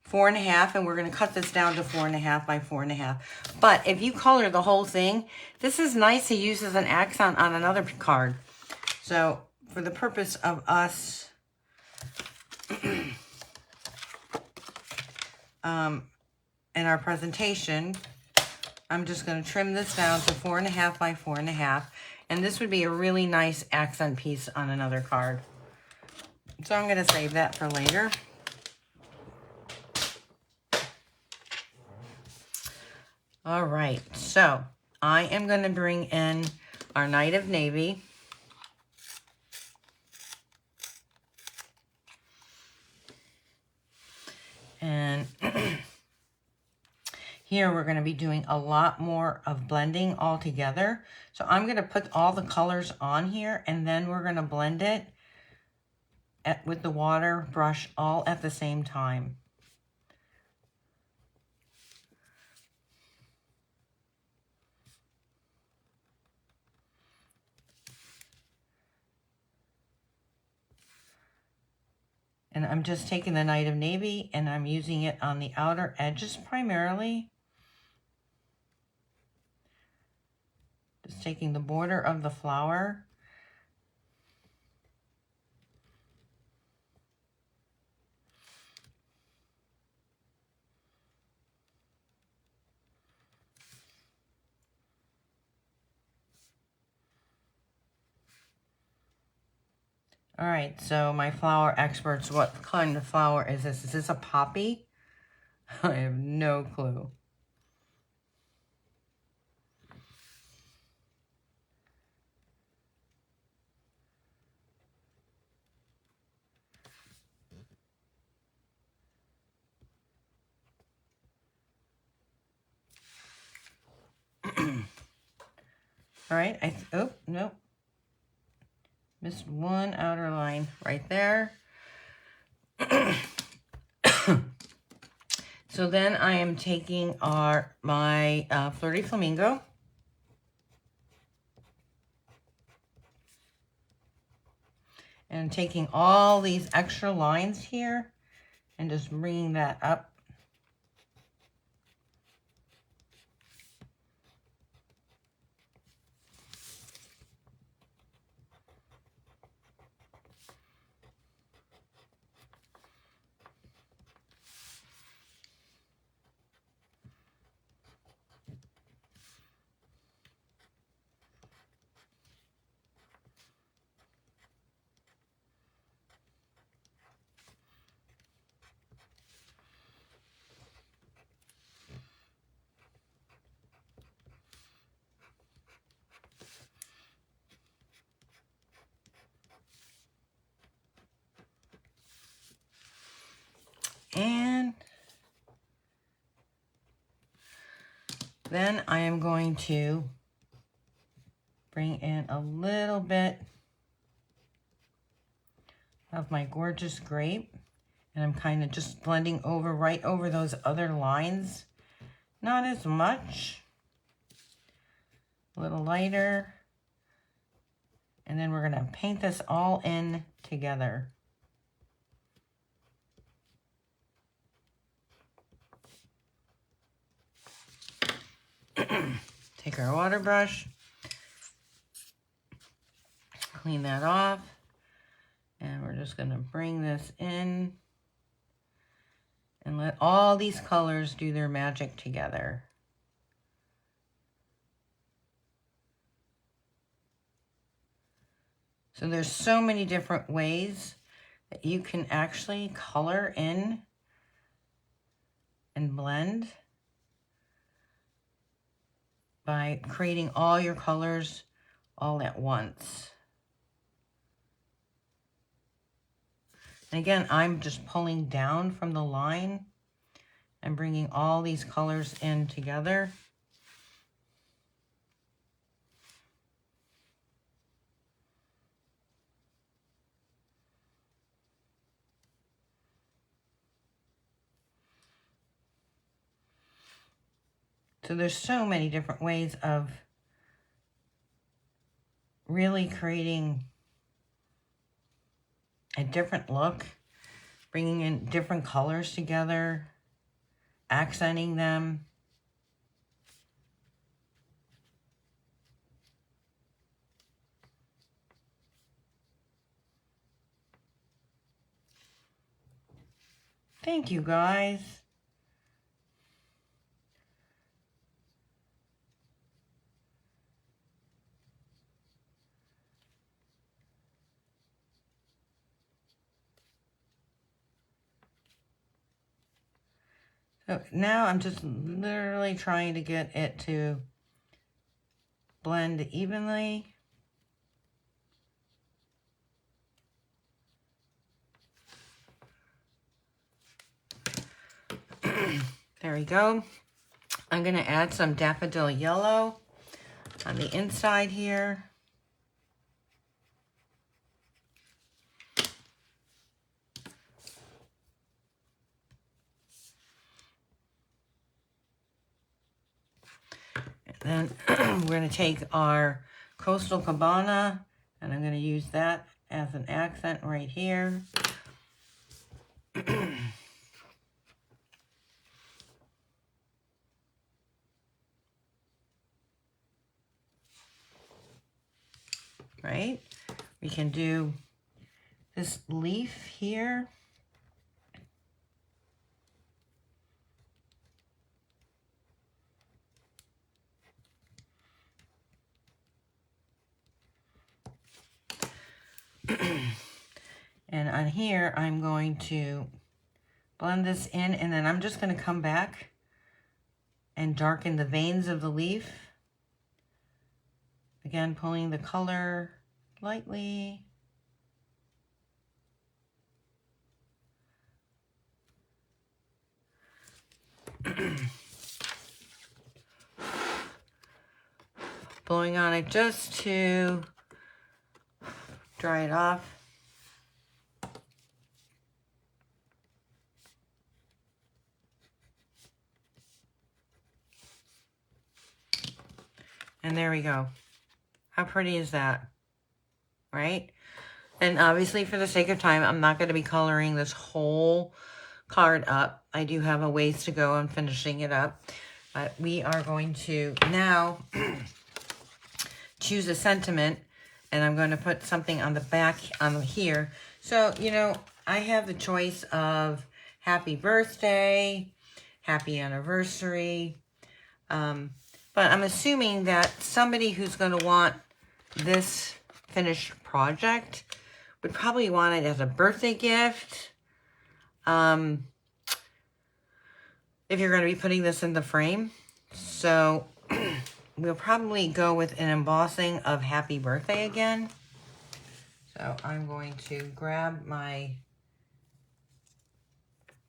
4 1/2, and we're going to cut this down to 4 1/2 by 4 1/2. But if you color the whole thing, this is nice to use as an accent on another card. So for the purpose of us in our presentation, I'm just going to trim this down to 4 1/2 by 4 1/2. And this would be a really nice accent piece on another card. So I'm going to save that for later. All right, so I am going to bring in our Night of Navy. And here we're going to be doing a lot more of blending all together. So I'm going to put all the colors on here, and then we're going to blend it with the water brush all at the same time. And I'm just taking the Night of Navy and I'm using it on the outer edges primarily. Just taking the border of the flower. All right, so my flower experts, what kind of flower is this? Is this a poppy? I have no clue. All right, oh, no. Missed one outer line right there. So then I am taking my Flirty Flamingo. And taking all these extra lines here and just bringing that up. And then I am going to bring in a little bit of my gorgeous grape. And I'm kind of just blending right over those other lines. Not as much. A little lighter. And then we're going to paint this all in together. Take our water brush, clean that off, and we're just going to bring this in And let all these colors do their magic together. So there's so many different ways that you can actually color in and blend by creating all your colors all at once. And again, I'm just pulling down from the line and bringing all these colors in together. So there's so many different ways of really creating a different look, bringing in different colors together, accenting them. Thank you, guys. So now I'm just literally trying to get it to blend evenly. There we go. I'm going to add some daffodil yellow on the inside here. And then we're going to take our Coastal Cabana, and I'm going to use that as an accent right here. Right? We can do this leaf here. And on here, I'm going to blend this in, and then I'm just going to come back and darken the veins of the leaf. Again, pulling the color lightly. Blowing on it just to dry it off. And there we go. How pretty is that? Right? And obviously, for the sake of time, I'm not going to be coloring this whole card up. I do have a ways to go on finishing it up. But we are going to now choose a sentiment. And I'm going to put something on the back on here. So, you know, I have the choice of happy birthday, happy anniversary. But I'm assuming that somebody who's going to want this finished project would probably want it as a birthday gift. If you're going to be putting this in the frame. So we'll probably go with an embossing of happy birthday again. So I'm going to grab my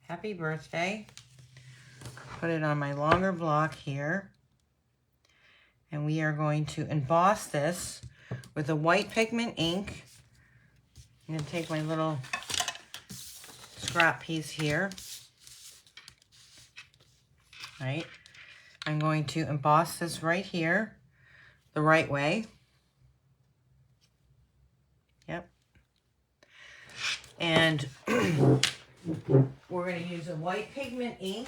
happy birthday, put it on my longer block here. And we are going to emboss this with a white pigment ink. I'm going to take my little scrap piece here. Right? I'm going to emboss this right here the right way. Yep. And we're going to use a white pigment ink.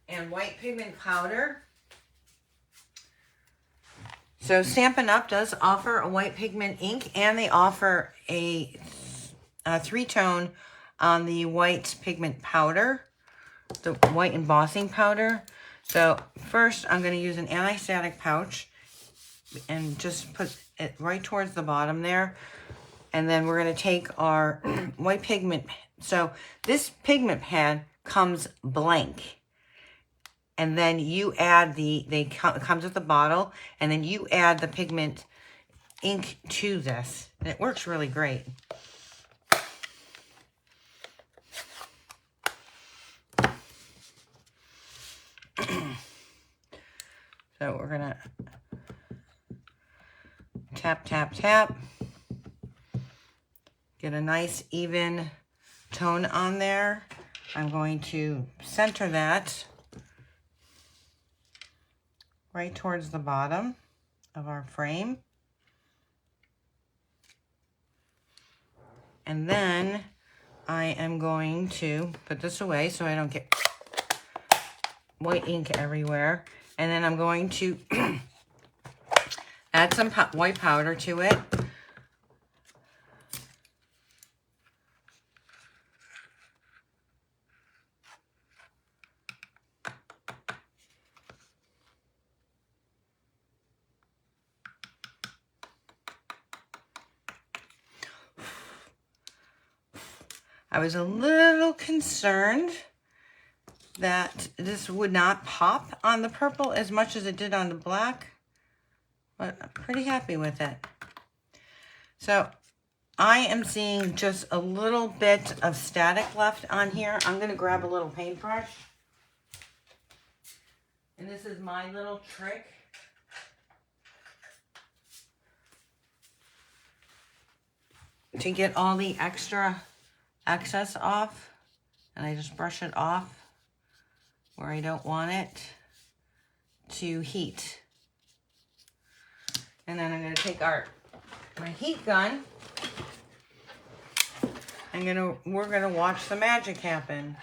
And white pigment powder. So Stampin' Up! Does offer a white pigment ink, and they offer a 3-tone on the white pigment powder, the white embossing powder. So first I'm going to use an anti-static pouch and just put it right towards the bottom there. And then we're going to take our white pigment. So this pigment pad comes blank. And then you add it comes with the bottle, and then you add the pigment ink to this. And it works really great. So we're gonna tap, tap, tap. Get a nice even tone on there. I'm going to center that right towards the bottom of our frame. And then I am going to put this away so I don't get white ink everywhere. And then I'm going to add some white powder to it. I was a little concerned that this would not pop on the purple as much as it did on the black, but I'm pretty happy with it. So I am seeing just a little bit of static left on here. I'm going to grab a little paintbrush. And this is my little trick. To get all the extra excess off. And I just brush it off where I don't want it to heat. And then I'm going to take my heat gun. We're gonna watch the magic happen.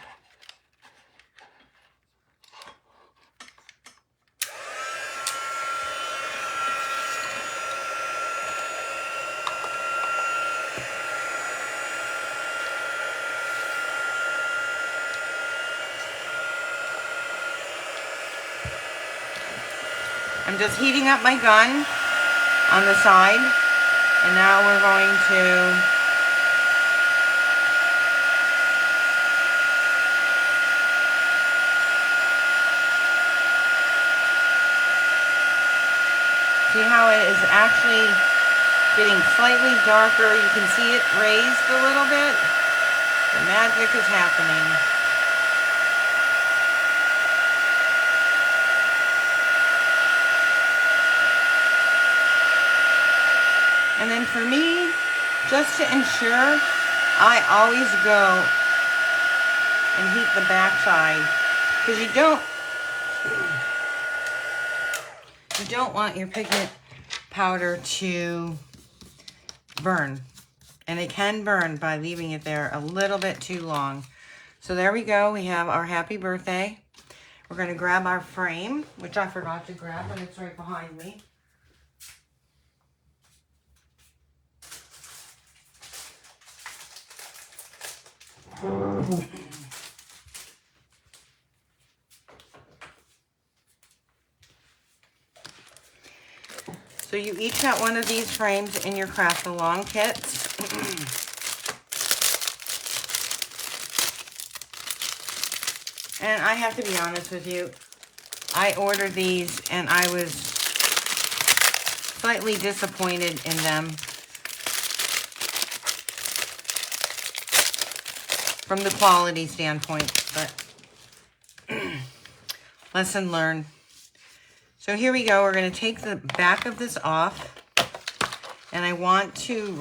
I'm just heating up my gun on the side, and now we're going to see how it is actually getting slightly darker. You can see it raised a little bit. The magic is happening. And then for me, just to ensure, I always go and heat the back side, because you don't want your pigment powder to burn. And it can burn by leaving it there a little bit too long. So there we go. We have our happy birthday. We're going to grab our frame, which I forgot to grab, and it's right behind me. So you each got one of these frames in your craft along kits. And I have to be honest with you, I ordered these and I was slightly disappointed in them. From the quality standpoint, but lesson learned. So here we go. We're going to take the back of this off, and I want to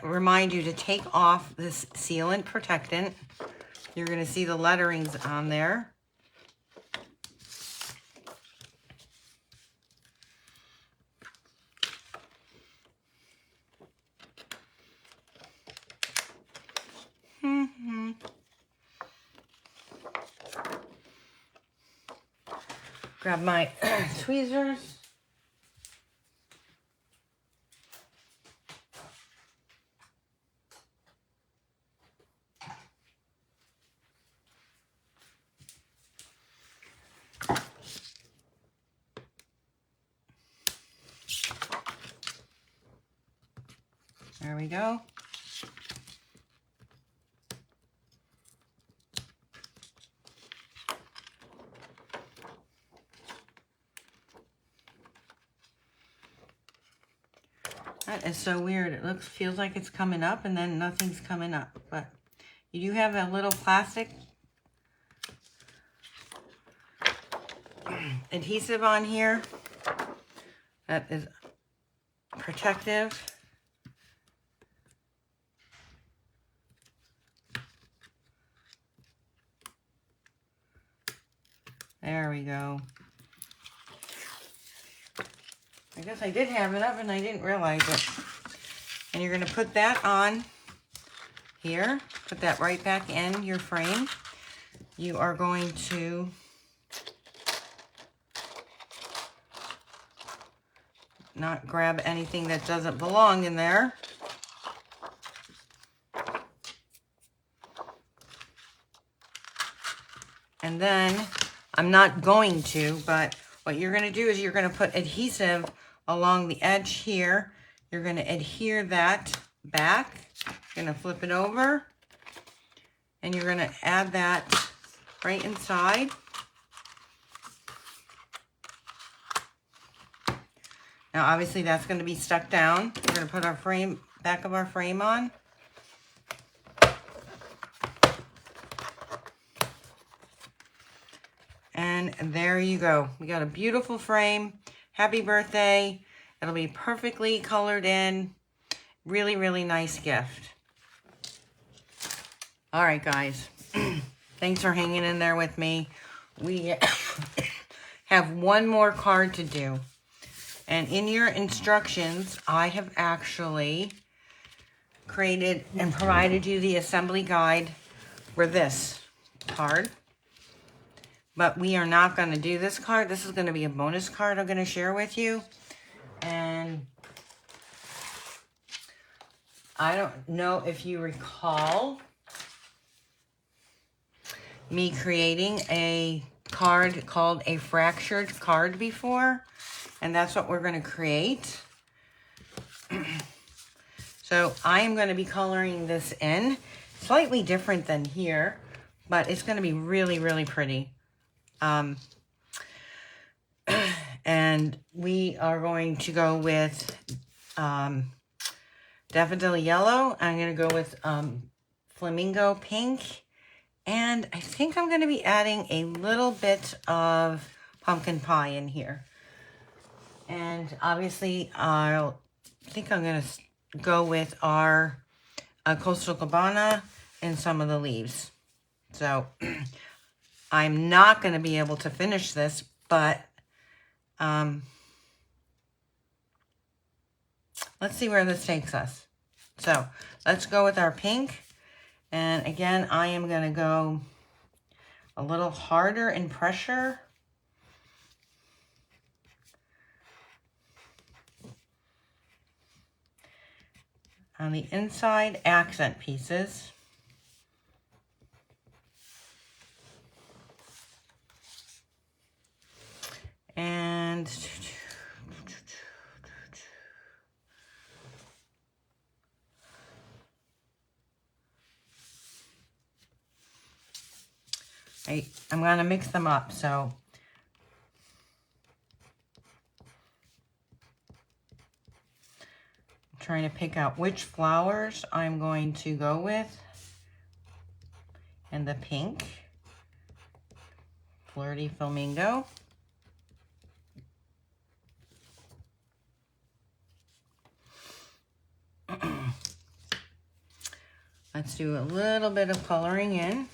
remind you to take off this sealant protectant. You're going to see the letterings on there. Grab my tweezers. There we go. That is so weird. It feels like it's coming up and then nothing's coming up. But you do have a little plastic adhesive on here that is protective. There we go. I guess I did have it up and I didn't realize it. And you're going to put that on here. Put that right back in your frame. You are going to not grab anything that doesn't belong in there. And then, I'm not going to, but what you're going to do is you're going to put adhesive along the edge here. You're going to adhere that back. You're going to flip it over. And you're going to add that right inside. Now, obviously, that's going to be stuck down. We're going to put our back of our frame on. And there you go. We got a beautiful frame. Happy birthday. It'll be perfectly colored in. Really, really nice gift. All right, guys. Thanks for hanging in there with me. We have one more card to do. And in your instructions, I have actually created and provided you the assembly guide for this card. But we are not going to do this card. This is going to be a bonus card I'm going to share with you. And I don't know if you recall me creating a card called a fractured card before. And that's what we're going to create. So I am going to be coloring this in. Slightly different than here, but it's going to be really, really pretty. And we are going to go with Daffodil Yellow. I'm going to go with Flamingo Pink. And I think I'm going to be adding a little bit of pumpkin pie in here. And obviously, I think I'm going to go with our Coastal Cabana and some of the leaves. So, I'm not going to be able to finish this, but let's see where this takes us. So, let's go with our pink. And again, I am going to go a little harder in pressure. On the inside accent pieces. And I'm going to mix them up, so I'm trying to pick out which flowers I'm going to go with. And the pink, Flirty Flamingo. Let's do a little bit of coloring in.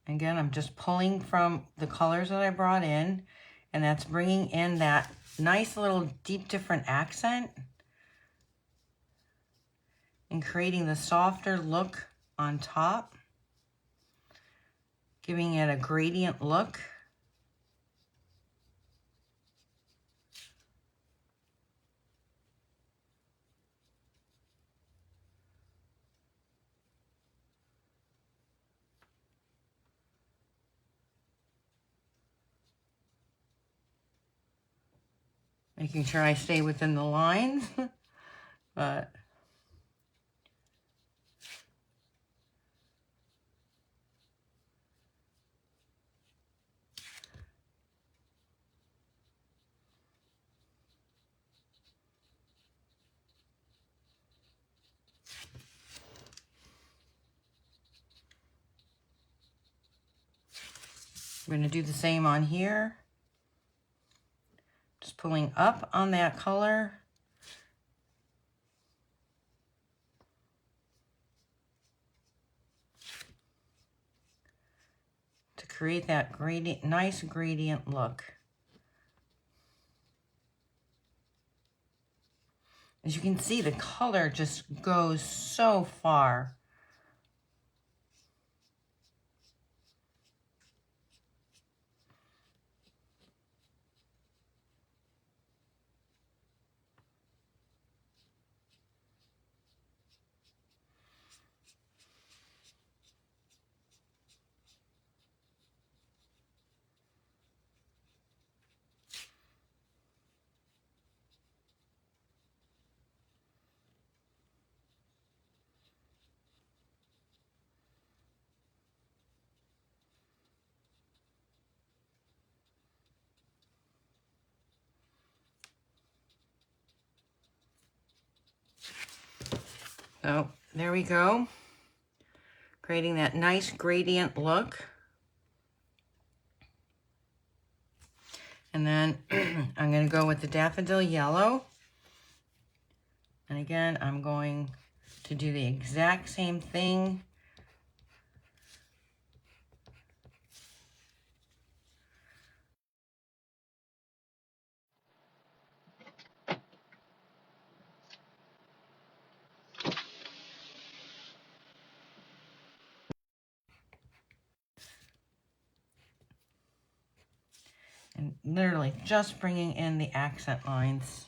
Again, I'm just pulling from the colors that I brought in, and that's bringing in that nice little deep different accent and creating the softer look on top, giving it a gradient look. making sure I stay within the lines, but we're going to do the same on here. Just pulling up on that color. To create that gradient, nice gradient look. As you can see, the color just goes so far. So there we go, creating that nice gradient look. And then I'm going to go with the daffodil yellow. And again, I'm going to do the exact same thing. And literally just bringing in the accent lines.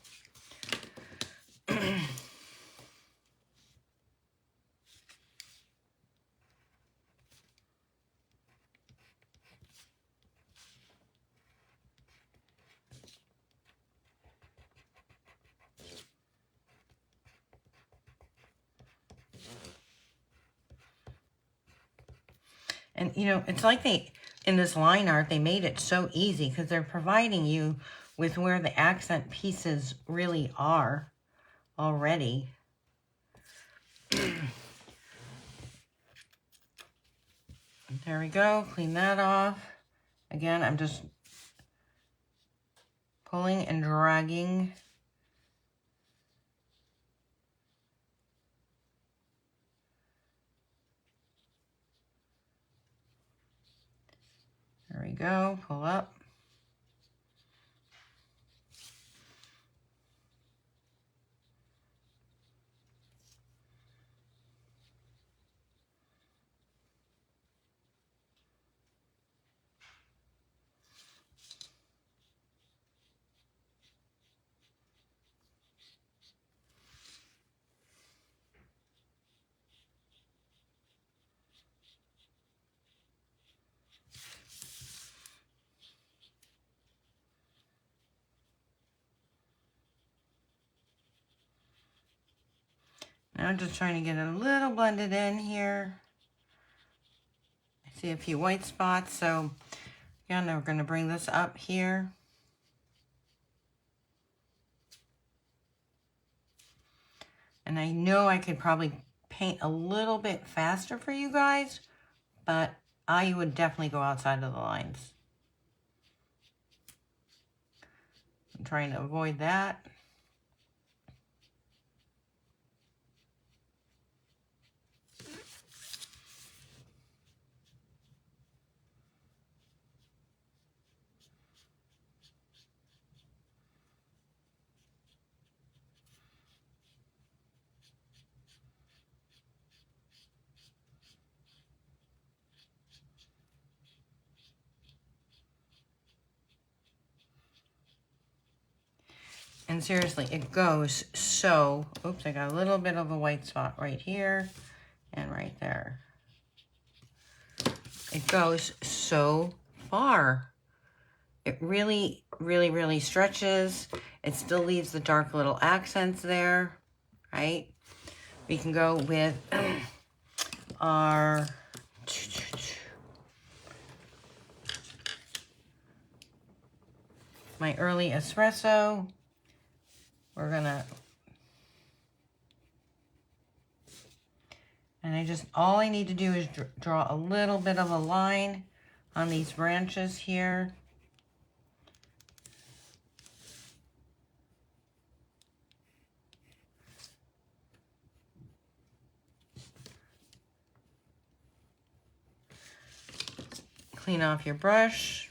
And you know, it's like in this line art, they made it so easy because they're providing you with where the accent pieces really are already. There we go, clean that off. Again, I'm just pulling and dragging. There we go, pull up. Now I'm just trying to get it a little blended in here. I see a few white spots, so again, we're going to bring this up here. And I know I could probably paint a little bit faster for you guys, but I would definitely go outside of the lines. I'm trying to avoid that. And seriously, it goes so, oops, I got a little bit of a white spot right here and right there. It goes so far. It really, really, really stretches. It still leaves the dark little accents there, right? We can go with our my early espresso. We're gonna, and all I need to do is draw a little bit of a line on these branches here. Clean off your brush.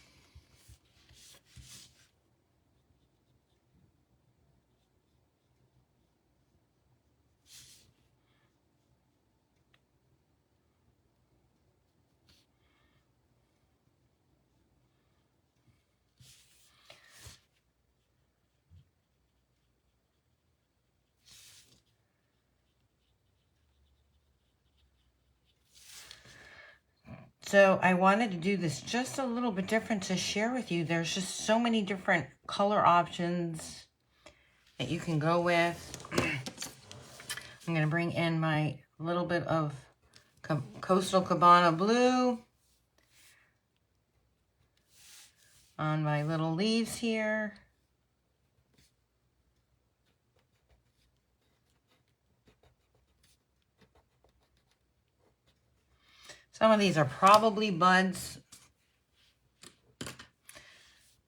So I wanted to do this just a little bit different to share with you. There's just so many different color options that you can go with. I'm going to bring in my little bit of Coastal Cabana blue on my little leaves here. Some of these are probably buds,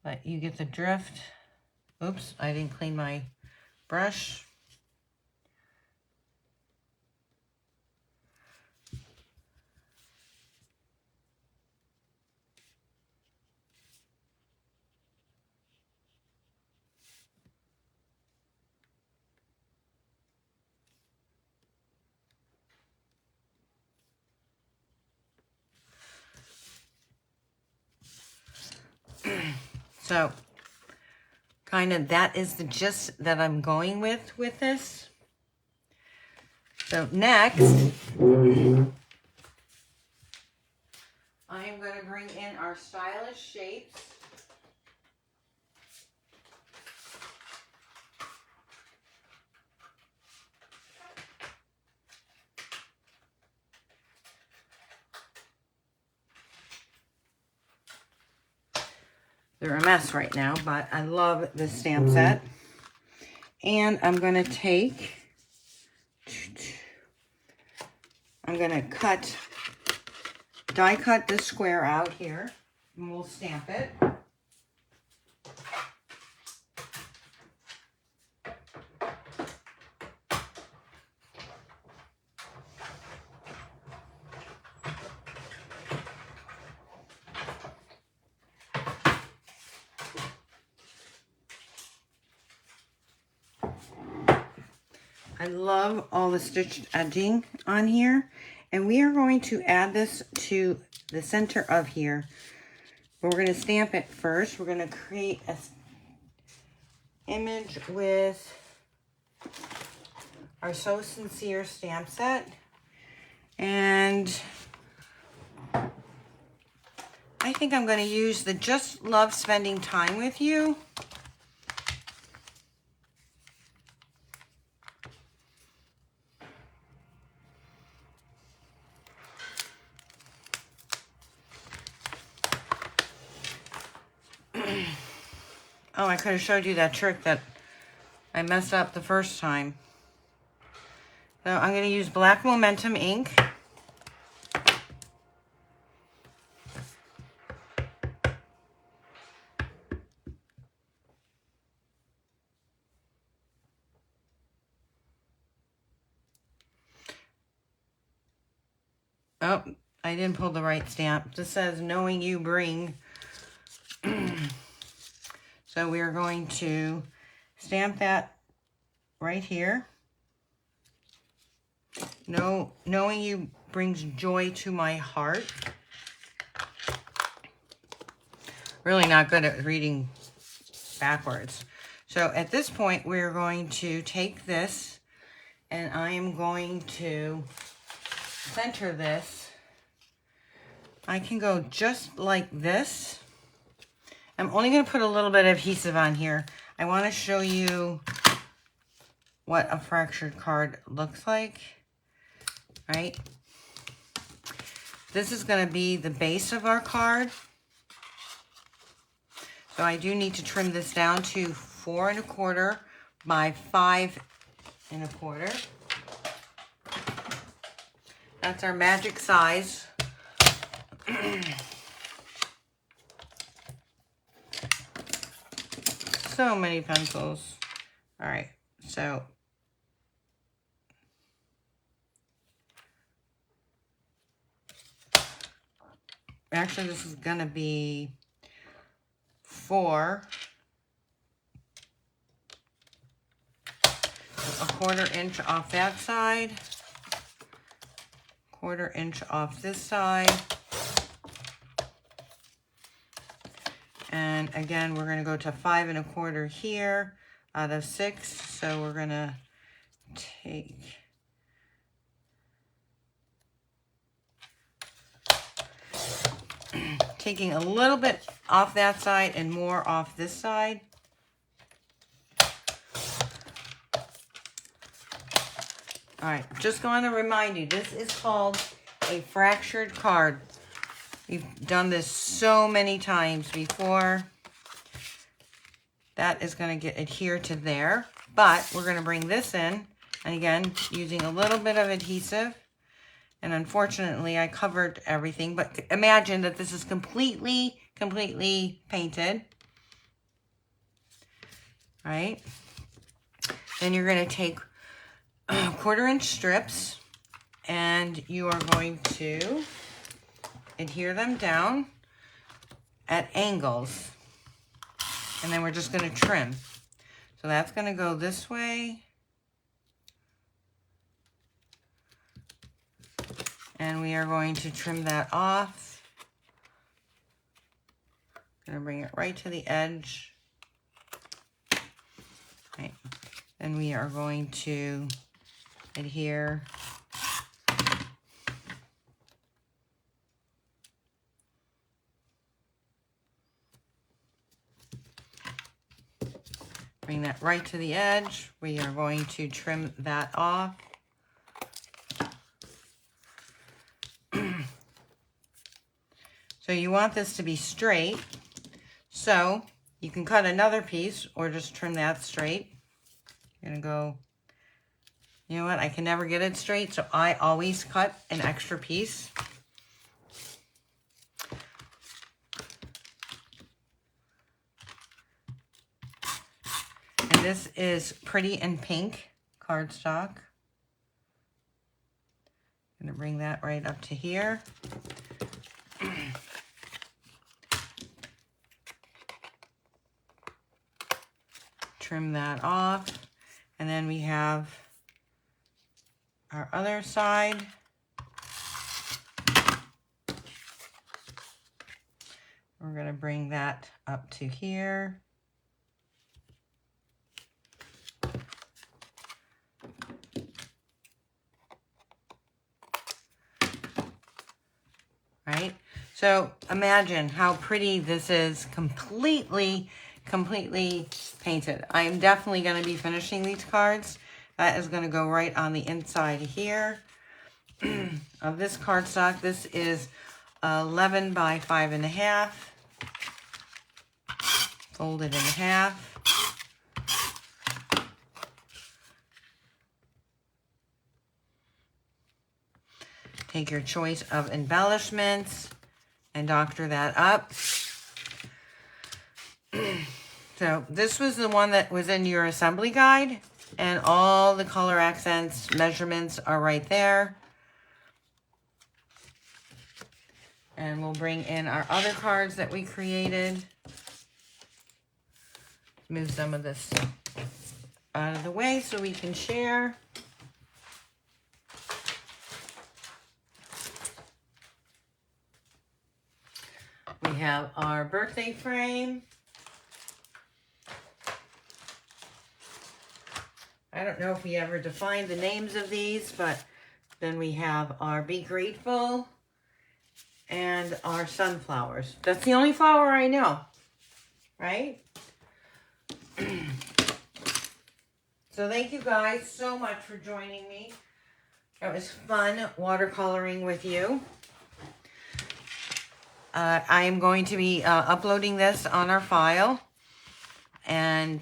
but you get the drift. Oops, I didn't clean my brush. So kind of that is the gist that I'm going with this. So next, I am going to bring in our stylish shapes. They're a mess right now, but I love this stamp set. And I'm going to take, I'm going to die cut this square out here, and we'll stamp it. I love all the stitched edging on here. And we are going to add this to the center of here. But we're going to stamp it first. We're going to create an image with our So Sincere stamp set. And I think I'm going to use the Just Love Spending Time With You. Oh, I could have showed you that trick that I messed up the first time. So I'm going to use Black Momentum ink. Oh, I didn't pull the right stamp. This says, knowing you bring. So we are going to stamp that right here. Knowing you brings joy to my heart. Really not good at reading backwards. So at this point, we're going to take this and I am going to center this. I can go just like this. I'm only going to put a little bit of adhesive on here. I want to show you what a fractured card looks like, right? This is going to be the base of our card. So I do need to trim this down to 4 1/4 by 5 1/4. That's our magic size. So many pencils. All right, so actually this is gonna be 4, so 1/4 inch off that side, 1/4 inch off this side. And again, we're going to go to 5 1/4 here out of 6. So we're going to taking a little bit off that side and more off this side. All right, just going to remind you, this is called a fractured card. We've done this so many times before. That is going to get adhered to there. But we're going to bring this in. And again, using a little bit of adhesive. And unfortunately, I covered everything. But imagine that this is completely painted. Right? Then you're going to take 1/4 inch strips. And you are going to adhere them down at angles. And then we're just going to trim. So that's going to go this way. And we are going to trim that off. Going to bring it right to the edge. Right. Then we are going to adhere . Bring that right to the edge. We are going to trim that off. So you want this to be straight. So you can cut another piece or just trim that straight. You're gonna go, you know what, I can never get it straight, so I always cut an extra piece. And this is Pretty in Pink cardstock. I'm gonna bring that right up to here. Trim that off. And then we have our other side. We're going to bring that up to here. Right? So imagine how pretty this is, completely painted. I am definitely going to be finishing these cards. That is going to go right on the inside here of this cardstock. This is 11 by 5 1/2. Folded in half. Take your choice of embellishments and doctor that up. So this was the one that was in your assembly guide, and all the color accents, measurements are right there. And we'll bring in our other cards that we created. Move some of this out of the way so we can share. We have our birthday frame. I don't know if we ever defined the names of these, but then we have our Be Grateful and our sunflowers. That's the only flower I know. right? So thank you guys so much for joining me. It was fun watercoloring with you. I am going to be uploading this on our file. And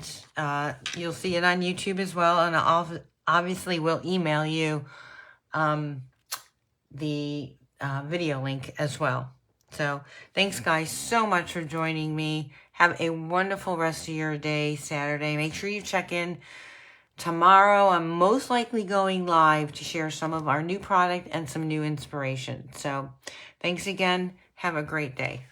you'll see it on YouTube as well. And I'll obviously will email you the video link as well. So thanks guys so much for joining me. Have a wonderful rest of your day, Saturday. Make sure you check in tomorrow. I'm most likely going live to share some of our new product and some new inspiration. So thanks again. Have a great day.